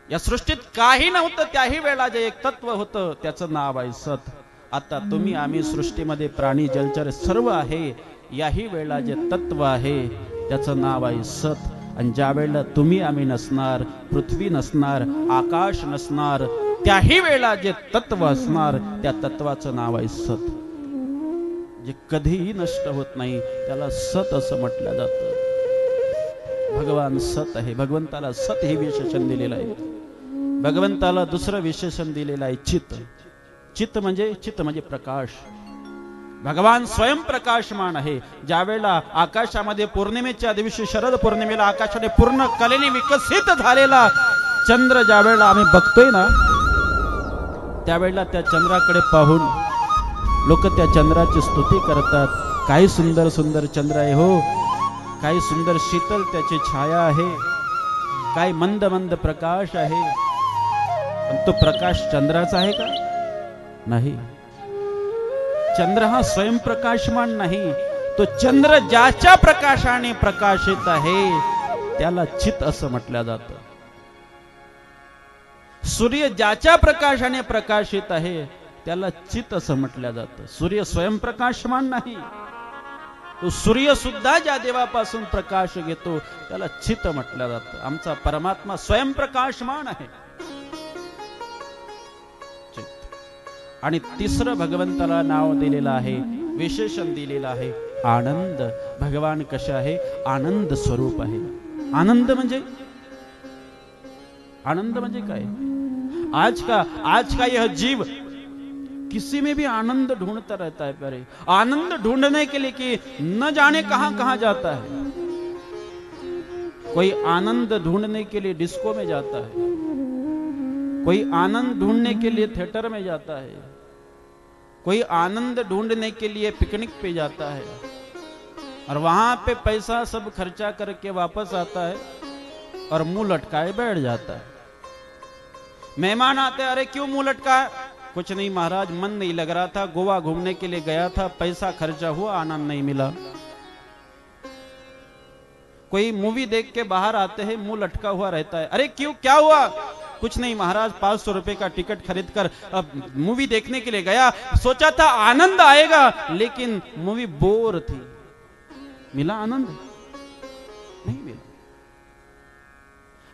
या सृष्टीत काही नव्हतं, त्याही वेळेला जे एक तत्व होतं, त्याचं नाव आहे सत. आता तुम्ही आम्ही सृष्टीमध्ये प्राणी जलचर सर्व आहे, याही वेळेला जे तत्व आहे त्याचं नाव आहे सत. आणि ज्या वेळेला तुम्ही आम्ही नसणार, पृथ्वी नसणार, आकाश नसणार, त्याही वेळेला जे तत्व असणार, त्या तत्वाचं नाव आहे सत. जे कधीही नष्ट होत नाही, त्याला सत असं म्हटलं जातं. भगवान सत आहे. भगवंताला सत हे विशेषण दिलेलं आहे. भगवंताला दुसरं विशेषण दिलेलं आहे चित. चित म्हणजे प्रकाश. भगवान स्वयं प्रकाशमान आहे. ज्या वेळेला आकाशामध्ये पौर्णिमेच्या दिवशी, शरद पौर्णिमेला आकाशाने पूर्ण कलेने विकसित झालेला चंद्र ज्या वेळेला आम्ही बघतोय ना, त्यावेळेला त्या चंद्राकडे पाहून लोक त्या चंद्राची स्तुती करतात. काही सुंदर सुंदर चंद्र आहे हो, काही सुंदर शीतल त्याची छाया आहे, काय मंद मंद प्रकाश आहे. पण तो प्रकाश चंद्राचा आहे का? नाही. चंद्र हा स्वयंप्रकाशमान नाही. तो चंद्र ज्याच्या प्रकाशाने प्रकाशित आहे त्याला चित असं म्हटलं जातं. सूर्य ज्याच्या प्रकाशाने प्रकाशित आहे त्याला चित असं म्हटलं जातं. सूर्य स्वयंप्रकाशमान नाही. तो सूर्य सुद्धा ज्या देवापासून प्रकाश घेतो त्याला चित म्हटलं जातं. आमचा परमात्मा स्वयंप्रकाशमान आहे. आणि तिसरं भगवंताला नाव दिलेलं आहे, विशेषण दिलेलं आहे आनंद. भगवान कशा आहे? आनंद स्वरूप आहे. आनंद म्हणजे काय? आज का यह जीव किसी में भी आनंद ढूंढता रहता है. प्यारे, आनंद ढूंढने के लिए कि न जाने कहां कहां जाता है. कोई आनंद ढूंढने के लिए डिस्को में जाता है, कोई आनंद ढूंढने के लिए थिएटर में जाता है, कोई आनंद ढूंढने के लिए पिकनिक पे जाता है और वहां पे पैसा सब खर्चा करके वापस आता है और मुंह लटकाए बैठ जाता है. मेहमान आते, अरे क्यों मुंह लटका? कुछ नहीं महाराज, मन नहीं लग रहा था, गोवा घूमने के लिए गया था, पैसा खर्चा हुआ, आनंद नहीं मिला. कोई मूवी देख के बाहर आते हैं, मुंह लटका हुआ रहता है. अरे क्यों, क्या हुआ? कुछ नहीं महाराज, 500 रुपए का टिकट खरीद कर मूवी देखने के लिए गया, सोचा था आनंद आएगा, लेकिन मूवी बोर थी. मिला आनंद? नहीं मिला.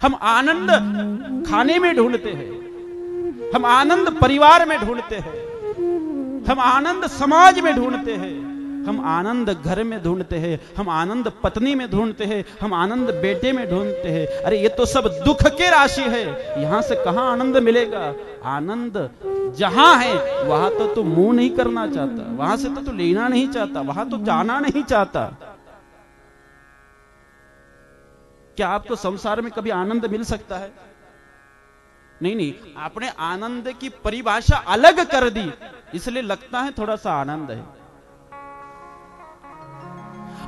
हम आनंद खाने में ढूंढते हैं, हम आनंद परिवार में ढूंढते हैं, हम आनंद समाज में ढूंढते हैं, हम आनंद घर में ढूंढते हैं, हम आनंद पत्नी में ढूंढते हैं, हम आनंद बेटे में ढूंढते हैं. अरे ये तो सब दुख के राशि है, यहां से कहां आनंद मिलेगा? आनंद जहां है वहां तो तू मुंह नहीं करना चाहता, वहां से तो तू लेना नहीं चाहता, वहां तो जाना नहीं चाहता. क्या आपको संसार में कभी आनंद मिल सकता है? नहीं. आपने आनंद की परिभाषा अलग कर दी, इसलिए लगता है थोड़ा सा आनंद है.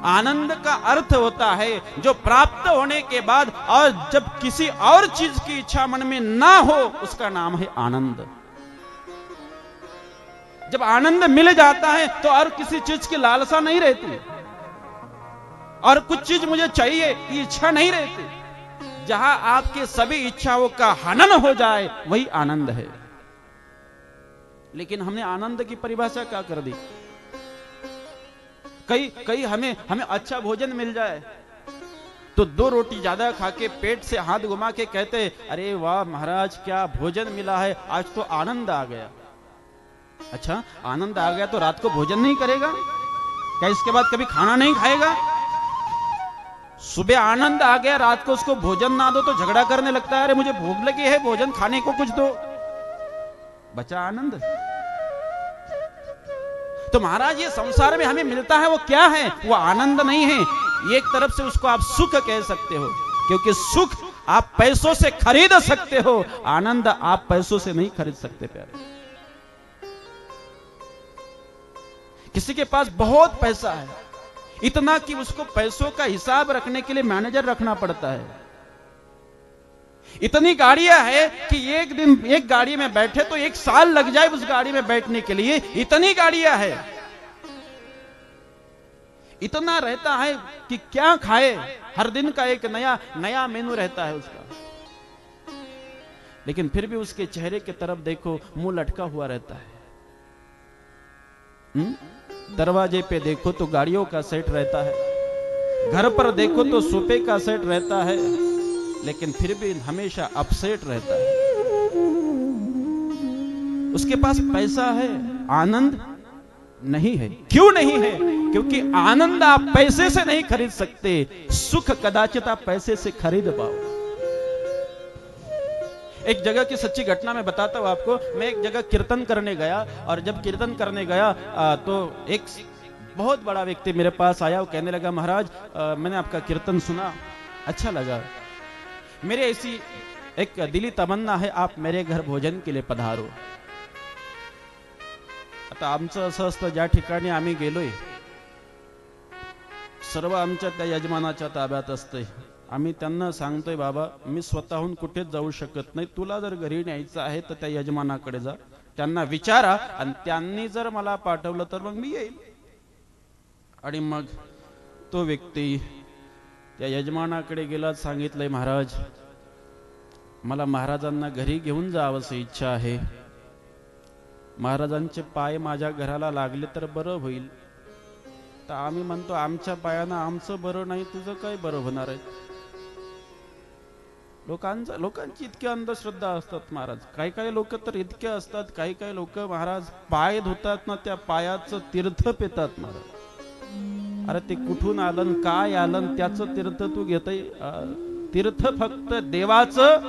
आनंद का अर्थ होता है जो प्राप्त होने के बाद और जब किसी और चीज की इच्छा मन में ना हो, उसका नाम है आनंद. जब आनंद मिल जाता है तो और किसी चीज की लालसा नहीं रहती, और कुछ चीज मुझे चाहिए ये इच्छा नहीं रहती. जहां आपके सभी इच्छाओं का हनन हो जाए वही आनंद है. लेकिन हमने आनंद की परिभाषा क्या कर दी? कई हमें अच्छा भोजन मिल जाए तो 2 रोटी ज्यादा खा के पेट से हाथ घुमा के कहते, अरे वाह महाराज क्या भोजन मिला है, आज तो आनंद आ गया. अच्छा, आनंद आ गया तो रात को भोजन नहीं करेगा क्या? इसके बाद कभी खाना नहीं खाएगा? सुबह आनंद आ गया, रात को उसको भोजन ना दो तो झगड़ा करने लगता है, अरे मुझे भूख लगी है, भोजन खाने को कुछ दो. बचा आनंद. तो महाराज ये संसार में हमें मिलता है वो क्या है? वो आनंद नहीं है. एक तरफ से उसको आप सुख कह सकते हो, क्योंकि सुख आप पैसों से खरीद सकते हो, आनंद आप पैसों से नहीं खरीद सकते. प्यारे, किसी के पास बहुत पैसा है, इतना कि उसको पैसों का हिसाब रखने के लिए मैनेजर रखना पड़ता है. इतनी गाड़ियां है कि एक दिन एक गाड़ी में बैठे तो 1 साल लग जाए उस गाड़ी में बैठने के लिए. इतनी गाड़ियां है, इतना रहता है कि क्या खाए, हर दिन का एक नया मेनू रहता है उसका. लेकिन फिर भी उसके चेहरे की तरफ देखो, मुंह लटका हुआ रहता है. दरवाजे पे देखो तो गाड़ियों का सेट रहता है, घर पर देखो तो सोफे का सेट रहता है, लेकिन फिर भी हमेशा अपसेट रहता है. उसके पास पैसा है, आनंद नहीं है. क्यों नहीं है? क्योंकि आनंद आप पैसे से नहीं खरीद सकते, सुख कदाचित आप पैसे से खरीद पाओ. एक जगह की सच्ची घटना मैं बताता हूँ आपको। मैं एक जगह कीर्तन करने गया, और जब कीर्तन करने गया तो एक बहुत बड़ा व्यक्ति मेरे पास आया। वो कहने लगा, महाराज मैंने आपका कीर्तन सुना, अच्छा लगा, मेरे ऐसी एक दिली तमन्ना है, आप मेरे घर भोजन के लिए पधारो। आता आमचं असं असतं, ज्या ठिकाणी आम्ही गेलोय सर्व आमच्या त्या यजमानाच्या ताब्यात असते। आम्ही त्यांना सांगतोय, बाबा मी स्वतःहून कुठेच जाऊ शकत नाही, तुला जर घरी न्यायचं आहे तर त्या यजमानाकडे जा, त्यांना विचारा, आणि त्यांनी जर मला पाठवलं तर मग मी येईल। आणि मग तो व्यक्ती त्या यजमानाकडे गेला, सांगितलंय, महाराज मला महाराजांना घरी घेऊन जावंसं इच्छा आहे, महाराजांचे पाय माझ्या घराला लागले तर बरं होईल। तर आम्ही म्हणतो, आमच्या पायानं आमचं बरं नाही, तुझं काय बरं होणार आहे? लोकांची इतकी अंधश्रद्धा असतात महाराज। काही काही लोक तर इतके असतात, काही काही लोक महाराज पाय धुतात ना, त्या पायाचं तीर्थ पितात महाराज। अरे ते कुठून आलं, काय आलं, त्याचं तीर्थ तू घेतय? तीर्थ फक्त देवाचं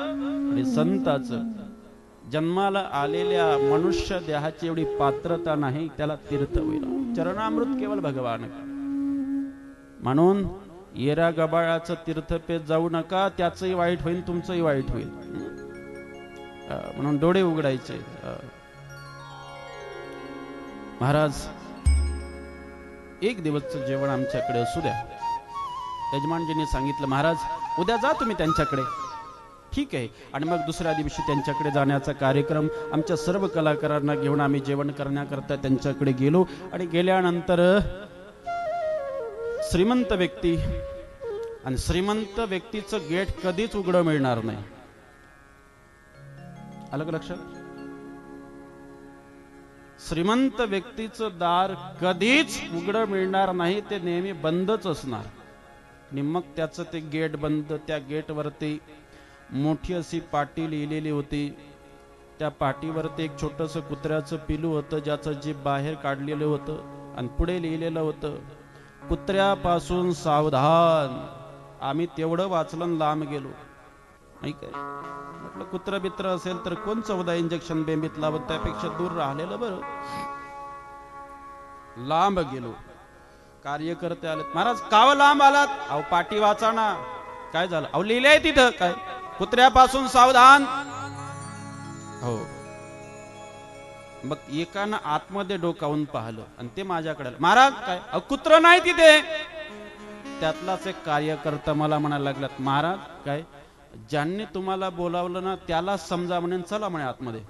आणि संताचं। जन्माला आलेल्या मनुष्य देहाची एवढी पात्रता नाही, त्याला तीर्थ होईल। चरणामृत केवळ भगवान। म्हणून येरा गबाळाचं तीर्थ पेत जाऊ नका, त्याचंही वाईट होईल, तुमचंही वाईट होईल। म्हणून डोळे उघडायचे। महाराज एक दिवसचं जेवण आमच्याकडे असू द्या। यजमानजींनी सांगितलं, महाराज उद्या जा तुम्ही त्यांच्याकडे। ठीक आहे। आणि मग दुसऱ्या दिवशी त्यांच्याकडे जाण्याचा कार्यक्रम, आमच्या सर्व कलाकारांना घेऊन आम्ही जेवण करण्याकरता त्यांच्याकडे गेलो। आणि गेल्यानंतर श्रीमंत व्यक्ती, आणि श्रीमंत व्यक्तीचं गेट कधीच उघडं मिळणार नाही। आलं का लक्षात? श्रीमंत व्यक्तीचं दार कधीच उघडं मिळणार नाही, ते नेहमी बंदच असणार। आणि मग त्याचं ते गेट बंद, त्या गेटवरती मोठी अशी पाटी लिहिलेली होती। त्या पाटीवरती एक छोटंसं कुत्र्याचं पिलू होतं, ज्याचं जीभ बाहेर काढलेलं होतं, आणि पुढे लिहिलेलं होतं, कुत्र्यापासून सावधान। आम्ही तेवढं वाचलं, लांब गेलो। नाही काय म्हटलं, कुत्र बित्र असेल तर कोण 14 इंजेक्शन बेंबीत लावत, त्यापेक्षा दूर राहिलेलं बरं। लांब गेलो। कार्यकर्ते आले, महाराज काव लांब आलात? अहो पाटी वाचा ना। काय झालं? अहो लिहिलंय तिथं, काय कुत्र्यापासून सावधान। हो। मग एकानं आतमध्ये डोकावून पाहिलं, आणि ते माझ्याकडे, महाराज काय? अहो कुत्र नाही तिथे। त्यातलाच एक कार्यकर्ता मला म्हणायला लागलात, महाराज काय, ज्यांनी तुम्हाला बोलावलं ना त्याला समजा म्हणून चला म्हणे आतमध्ये।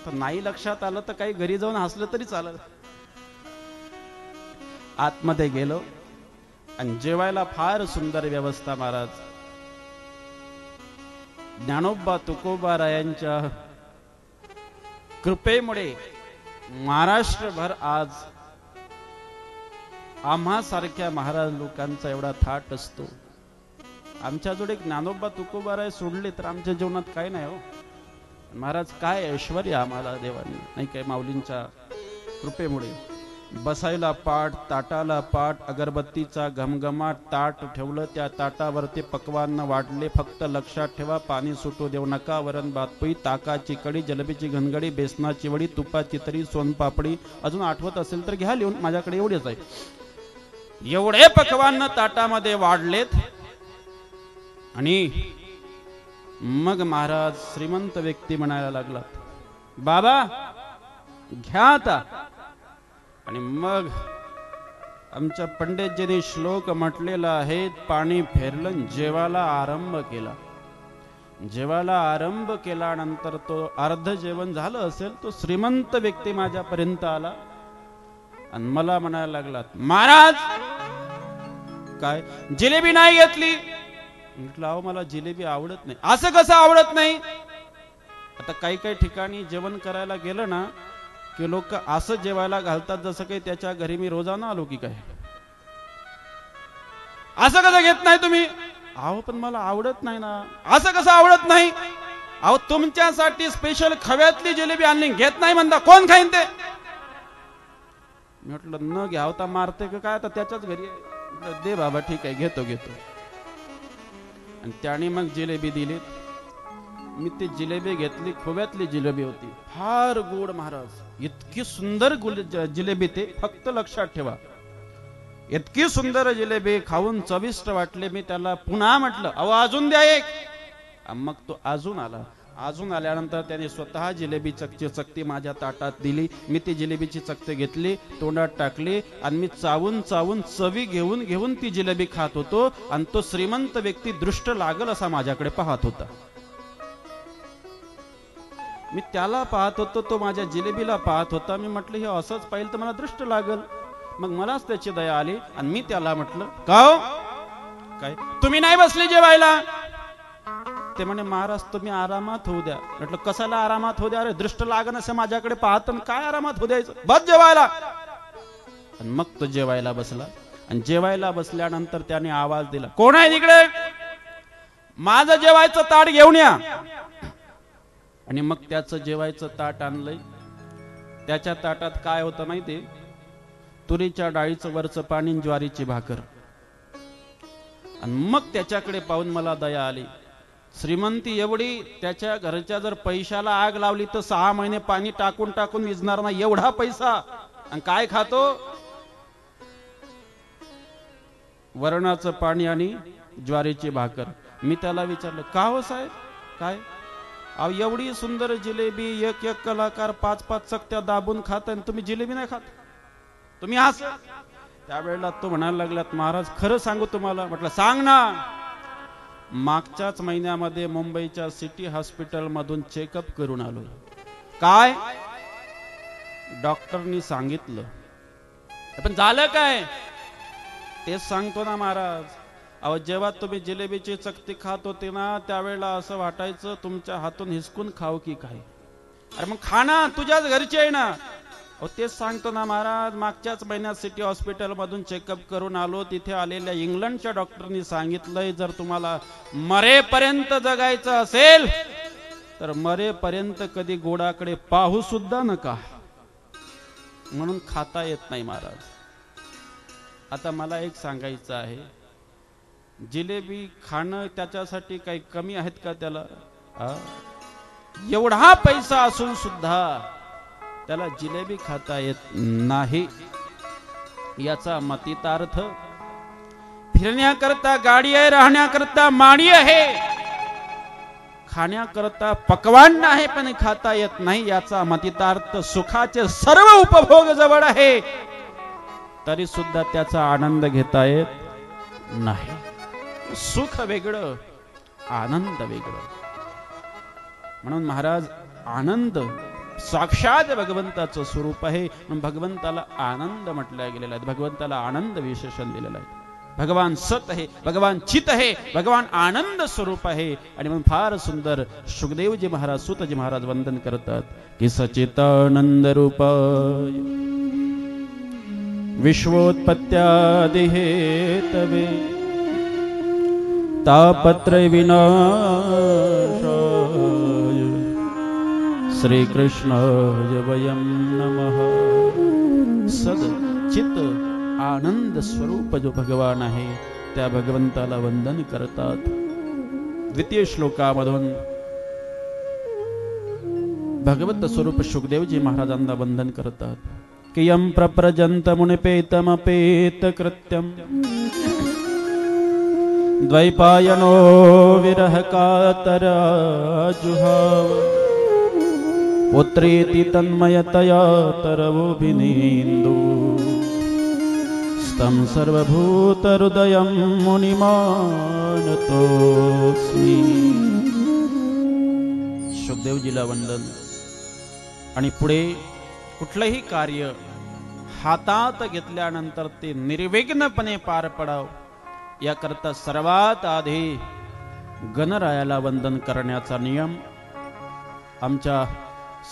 तर नाही लक्षात आलं तर काही घरी जाऊन हसलं तरी चालत। आतमध्ये गेलो, आणि जेवायला फार सुंदर व्यवस्था महाराज। ज्ञानोबा तुकोबारायांच्या कृपेमुळे महाराष्ट्रभर आज आम्हा सारख्या महाराज लोकांचा एवढा थाट असतो। आमच्याजवळ ज्ञानोबा तुकोबाराय सोडले तर आमच्या जीवनात काय नाही हो महाराज। काय ऐश्वर्य आम्हाला देवाने, नाही काय, माऊलींच्या कृपेमुळे। बसायला पाट, ताटाला पाट, अगरबत्तीचा घमघमाट, ताट ठेवलं, त्या ताटावरती पक्वान्न वाढले। फक्त लक्षात ठेवा, पाणी सुटू देऊ नका। वरण भात पोळी, ताकाची कढी, जलेबीची घनगडी, बेसनाची वडी, तुपाची तरी, सोनपापडी, अजून आठवत असेल तर घ्या लिहून, माझ्याकडे एवढेच आहे। एवढे पक्वान्न ताटामध्ये वाढलेत। आणि मग महाराज श्रीमंत व्यक्ती म्हणायला लागला, बाबा घ्या आता। आणि मग आमच्या पंडितजींनी श्लोक म्हटलेला आहे, पाणी फेरलं, जेवायला आरंभ केला। जेवायला आरंभ केल्यानंतर तो अर्ध जेवण झालं असेल, तो श्रीमंत व्यक्ती माझ्यापर्यंत आला आणि मला म्हणायला लागला, महाराज काय जिलेबी नाही घेतली? म्हटलं, अहो मला जिलेबी आवडत नाही। असं कसं आवडत नाही? आता काही काही ठिकाणी जेवण करायला गेलं ना की लोक असं जेवायला घालतात जसं काही त्याच्या घरी मी रोजाना आलो की काय। असं कसं घेत नाही तुम्ही? अहो पण मला आवडत नाही ना। असं कसं आवडत नाही? अहो तुमच्यासाठी स्पेशल खव्यातली जिलेबी आणली, घेत नाही म्हणता, कोण खाईन ते? म्हटलं न घ्यावता मारते का काय, आता त्याच्याच घरी आहे। दे बाबा, ठीक आहे, घेतो घेतो। आणि त्याने मग जिलेबी दिली. मी ती जिलेबी घेतली, खोब्यातली जिलेबी होती, फार गोड महाराज. इतकी सुंदर जिलेबी, ते फक्त लक्षात ठेवा, इतकी सुंदर जिलेबी खाऊन चविष्ट वाटले. मी त्याला पुन्हा म्हटलं, अहो अजून द्या एक. मग तो अजून आला. अजून आल्यानंतर त्याने स्वतः जिलेबी चकती माझ्या ताटात दिली. मी ती जिलेबीची चकती घेतली, तोंडात टाकली आणि मी चावून चावून चवी घेऊन घेऊन ती जिलेबी खात होतो. आणि तो श्रीमंत व्यक्ती दृष्ट लागल असा माझ्याकडे पाहत होता. मी त्याला पाहत होतो, तो माझ्या जिलेबीला पाहत होता. मी म्हटलं हे असंच पाहिलं तर मला दृष्ट लागल. मग मलाच त्याची दया आली आणि मी त्याला म्हटलं, का हो काय तुम्ही नाही बसले जेवायला? ते म्हणे, महाराज तुम्ही आरामात होऊ द्या. म्हटलं कशाला आरामात होऊ द्या? अरे दृष्ट लागन असं माझ्याकडे पाहत, काय आरामात होऊ द्यायचं, बस जेवायला. आणि मग तो जेवायला बसला. आणि जेवायला बसल्यानंतर त्याने आवाज दिला, कोण आहे तिकडे? माझं जेवायचं ताट घेऊन या. आणि मग त्याचं जेवायचं ताट आणलंय. त्याच्या ताटात काय होतं माहिती? तुरीच्या डाळीचं वरचं पाणी, ज्वारीची भाकर. आणि मग त्याच्याकडे पाहून मला दया आली. श्रीमंती एवढी, त्याच्या घरच्या जर पैशाला आग लावली तर 6 महिने पाणी टाकून टाकून विजणार नाही, एवढा पैसा. आणि काय खातो? वरणाचं पाणी आणि ज्वारीची भाकर. मी त्याला विचारलं, का हो साहेब काय? अहो एवढी सुंदर जिलेबी, एक एक कलाकार 5-5 चकत्या दाबून खात आणि तुम्ही जिलेबी नाही खात, तुम्ही हस. त्यावेळेला तो म्हणायला लागलात, महाराज खरं सांगू तुम्हाला. म्हटलं सांग ना. मागच्याच महिन्यामध्ये मुंबईच्या सिटी हॉस्पिटल मधून चेकअप करून आलो. काय? डॉक्टरनी सांगितलं. पण झालं काय? तेच सांगतो ना महाराज. अहो जेव्हा तुम्ही जिलेबीची चकती खात होते ना, त्यावेळेला असं वाटायचं तुमच्या हातून हिसकून खाऊ की काय. अरे मग खा ना, तुझ्याच घरची आहे ना. अहो तेच सांगतो ना महाराज, मागच्याच महिन्यात सिटी हॉस्पिटल मधून चेकअप करून आलो. तिथे आलेल्या इंग्लंडच्या डॉक्टरनी सांगितलंय, जर तुम्हाला मरेपर्यंत जगायचं असेल तर मरेपर्यंत कधी गोडाकडे पाहू सुद्धा नका. म्हणून खाता येत नाही महाराज. आता मला एक सांगायचं आहे, जिलेबी खाणं त्याच्यासाठी काही कमी आहेत का त्याला? एवढा पैसा असून सुद्धा त्याला जिलेबी खाता येत नाही. याचा मतितार्थ, फिरण्याकरता गाडी आहे, राहण्याकरता माडी आहे, खाण्याकरता पकवान आहे, पण खाता येत नाही. याचा मतितार्थ सुखाचे सर्व उपभोग जवळ आहे, तरी सुद्धा त्याचा आनंद घेता येत नाही. सुख वेगळं, आनंद वेगळं. म्हणून महाराज, आनंद साक्षात भगवंताचं स्वरूप आहे. म्हणून भगवंताला आनंद म्हटलं गेलेला आहे, भगवंताला आनंद विशेषण दिलेलं आहे. भगवान सत आहे, भगवान चित आहे, भगवान आनंद स्वरूप आहे. आणि म्हणून फार सुंदर सुखदेवजी महाराज, सूतजी महाराज वंदन करतात की सचितानंद रूपाय विश्वोत्पत्त्यादि हेतवे तापत्रय विनाशाय श्री कृष्णाय वयं नमः. सद चित आनंद स्वरूप जो भगवान आहे, त्या भगवंताला वंदन करतात. द्वितीय श्लोकामधून भगवत स्वरूप सुखदेवजी महाराजांना वंदन करतात की यं प्रप्रजंत मुनिपेतमपेत कृत्यं द्वैपायनो विरह कातरा जुहाव पुत्रेति तन्मयतया तरवोभिनेन्दु स्तं सर्वभूत हृदयं मुनिमानतोऽस्मि. सुखदेवजीला वंदन. आणि पुढे कुठलंही कार्य हातात घेतल्यानंतर ते निर्विघ्नपणे पार पडाव, याकरता सर्वात आधी गणरायाला वंदन करण्याचा नियम आमच्या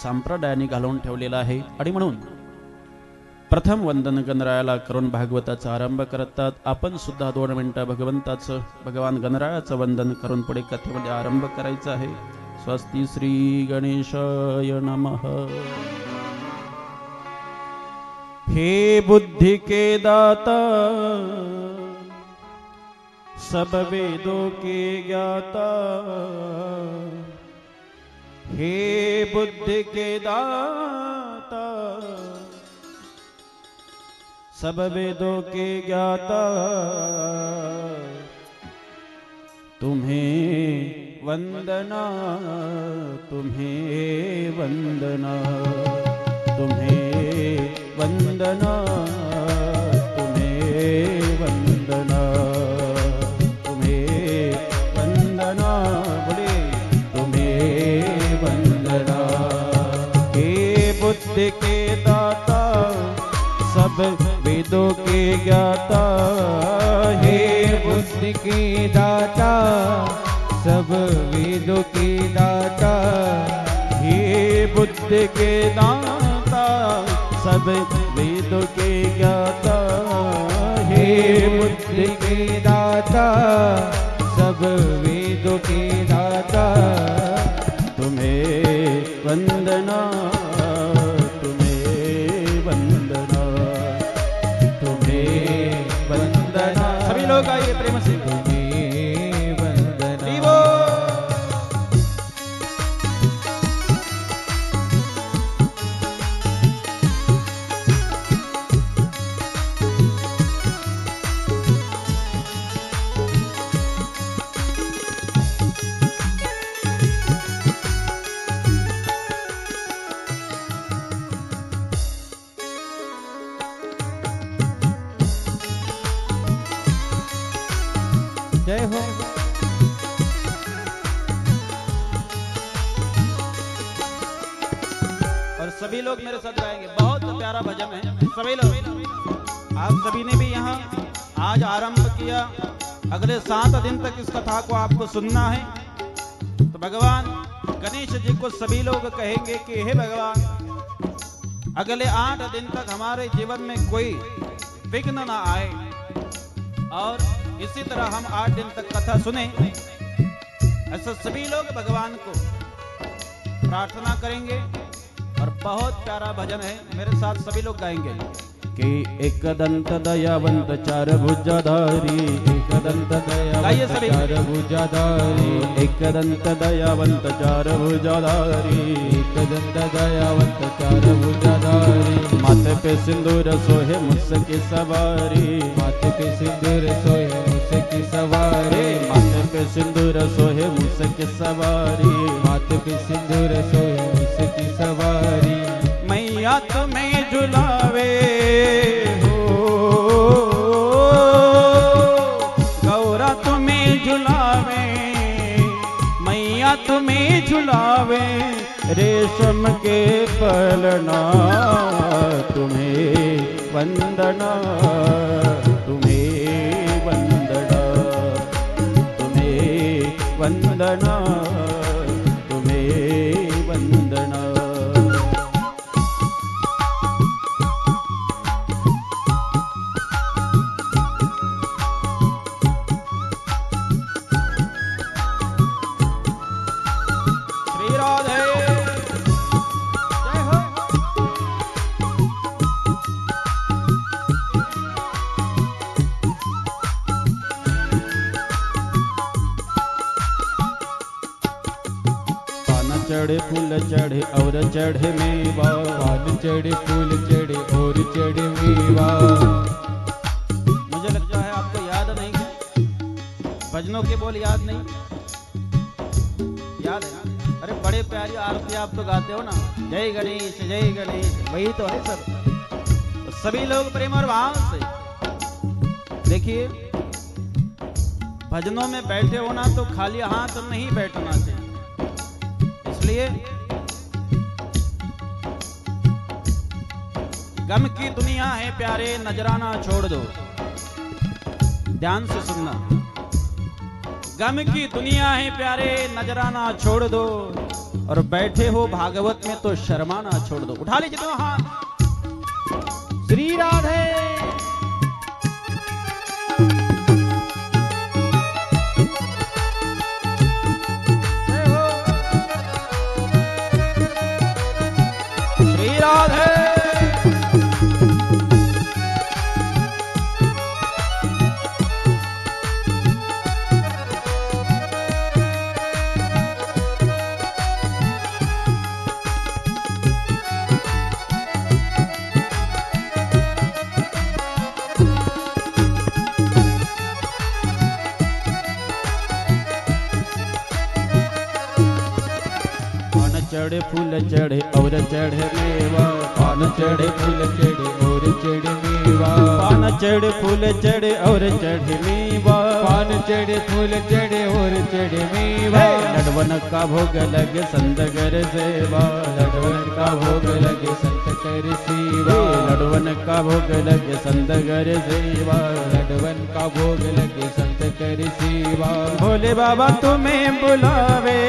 संप्रदायाने घालून ठेवलेला आहे. आणि म्हणून प्रथम वंदन गणरायाला करून भागवताचा आरंभ करतात. आपण सुद्धा 2 मिनिटं भगवंताचं, भगवान गणरायाचं वंदन करून पुढे कथेमध्ये आरंभ करायचा आहे. स्वस्ति श्री गणेशाय नमः. हे बुद्धि के दाता सब वेदों के ज्ञाता, हे बुद्धि के दाता, सब वेदों के ज्ञाता, तुम्हें वंदना, तुम्हें वंदना, तुम्हें वंदना, तुम्हें वंदना, तुम्हें वंदना, बोले तुम्हें वंदना। हे बुद्धि के दाता, सब वेदों के ज्ञाता,
हे बुद्धि के दाता, सब वेदों के दाता,
हे बुद्धि के दाता, सब वेदों के ज्ञाता,
हे बुद्धि के दाता, सब वेदों के दाता,
तुम्हें वंदना, तुम्हें वंदना, तुम्हें वंदना। सभी लोग आइए प्रेम से,
तुम्हें वंदना। जय हो।
और सभी लोग मेरे साथ गाएंगे, बहुत प्यारा भजन है। सभी लोग, आप सभी ने भी यहाँ आज आरंभ किया, अगले 7 दिन तक इस कथा को आपको सुनना है। तो भगवान गणेश जी को सभी लोग कहेंगे कि हे भगवान, अगले 8 दिन तक हमारे जीवन में कोई विघ्न ना आए, और इसी तरह हम 8 दिन तक कथा सुने। ऐसा सभी लोग भगवान को प्रार्थना करेंगे। और बहुत प्यारा भजन है, मेरे साथ सभी लोग गाएंगे कि एक दंत दयावंत चार भुजाधारी,
एक दंत
गाइए सभी।
दयावंत चार भुजाधारी,
एक दंत दयावंत चार भुजाधारी,
एक दंत दयावंत चार भुजाधारी,
माथे पे सिंदूर सोहे मुझसे सवारी,
माथे पे सिंदूर सोए मुझसे की सवारी,
माथे पे सिंदूर सोहे मुझसे सवारी,
माथे पे सिंदूर सोए मुझसे की सवारी,
मैया तुम्हें झुलावे हो, गौरा तुम्हें झुलावे, मैया तुम्हें झुलावे, रेशम के पलना, तुम्हें वंदना, तुम्हें वंदना, तुम्हें वंदना, तुम्हें वंदना। चढ़े फूल चढ़े और चढ़े मेवा,
पान चढ़े फूल चढ़े और चढ़े मेवा।
मुझे लगता है आपको याद नहीं, भजनों के बोल याद नहीं, याद है? अरे बड़े प्यारी आरती आप तो गाते हो ना, जय गणेश जय गणेश, वही तो है सर। तो सभी लोग प्रेम और भाव से देखिए, भजनों में बैठे हो ना तो खाली हाथ नहीं बैठना चाहिए। इसलिए गम की दुनिया है प्यारे, नजराना छोड़ दो। ध्यान से सुनना, गम की दुनिया है प्यारे, नजराना छोड़ दो, और बैठे हो भागवत में तो शर्माना छोड़ दो। उठा लीजिए दोनों हाथ।
श्री राधे।
श्री राधे। चढ़े फूल चढ़े और चढ़े मेवा,
पान चढ़े फूल चढ़े और चढ़े मेवा,
पान चढ़े फूल चढ़े और चढ़े मेवा,
पान चढ़े फूल चढ़े और चढ़े मेवा,
लडवन का भोग लगे संत कर सेवा,
लडवन का भोग लगे संत कर सेवा,
लडवन का भोग लगे संत कर सेवा,
लडवन का भोग लगे संत कर सेवा।
भोले बाबा तुम्हें बुलावे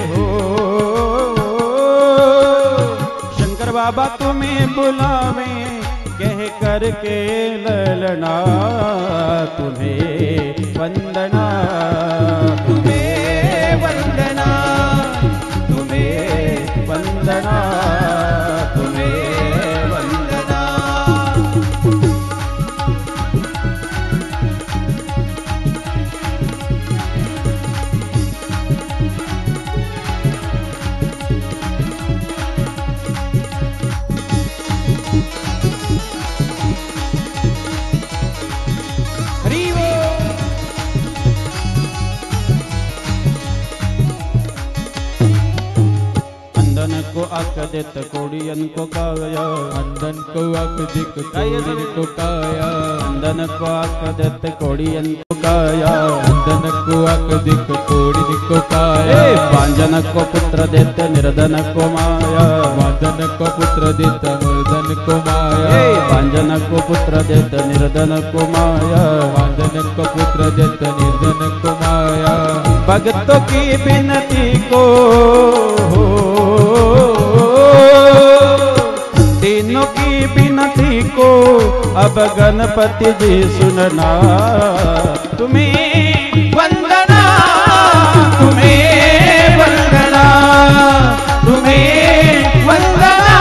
हो, शंकर बाबा तुम्हें बुलावे, कह करके ललना तुम्हें वंदना,
तुम्हें वंदना,
तुम्हें वंदना, तुम्हें वंदना।
हरि बोल।
अंधन को आंख देत कोड़ियन को काया,
अंधन को आंख दिख कोड़ियन को काया,
अंधन को आंख देत कोड़ियन को काया,
अंधन को आंख दिख कोड़ियन को काया,
पांजन को पुत्र देते निर्धन को माया,
वादन को पुत्र देता निर्धन को माया,
पांजन को पुत्र देते निर्धन को माया,
वादन को पुत्र देता निर्धन को माया,
भक्तों की विनती को तीनों की विनती को अब गणपति जी सुनना, तुम्हें वंदना, तुम्हें वंदना, तुम्हें वंदना,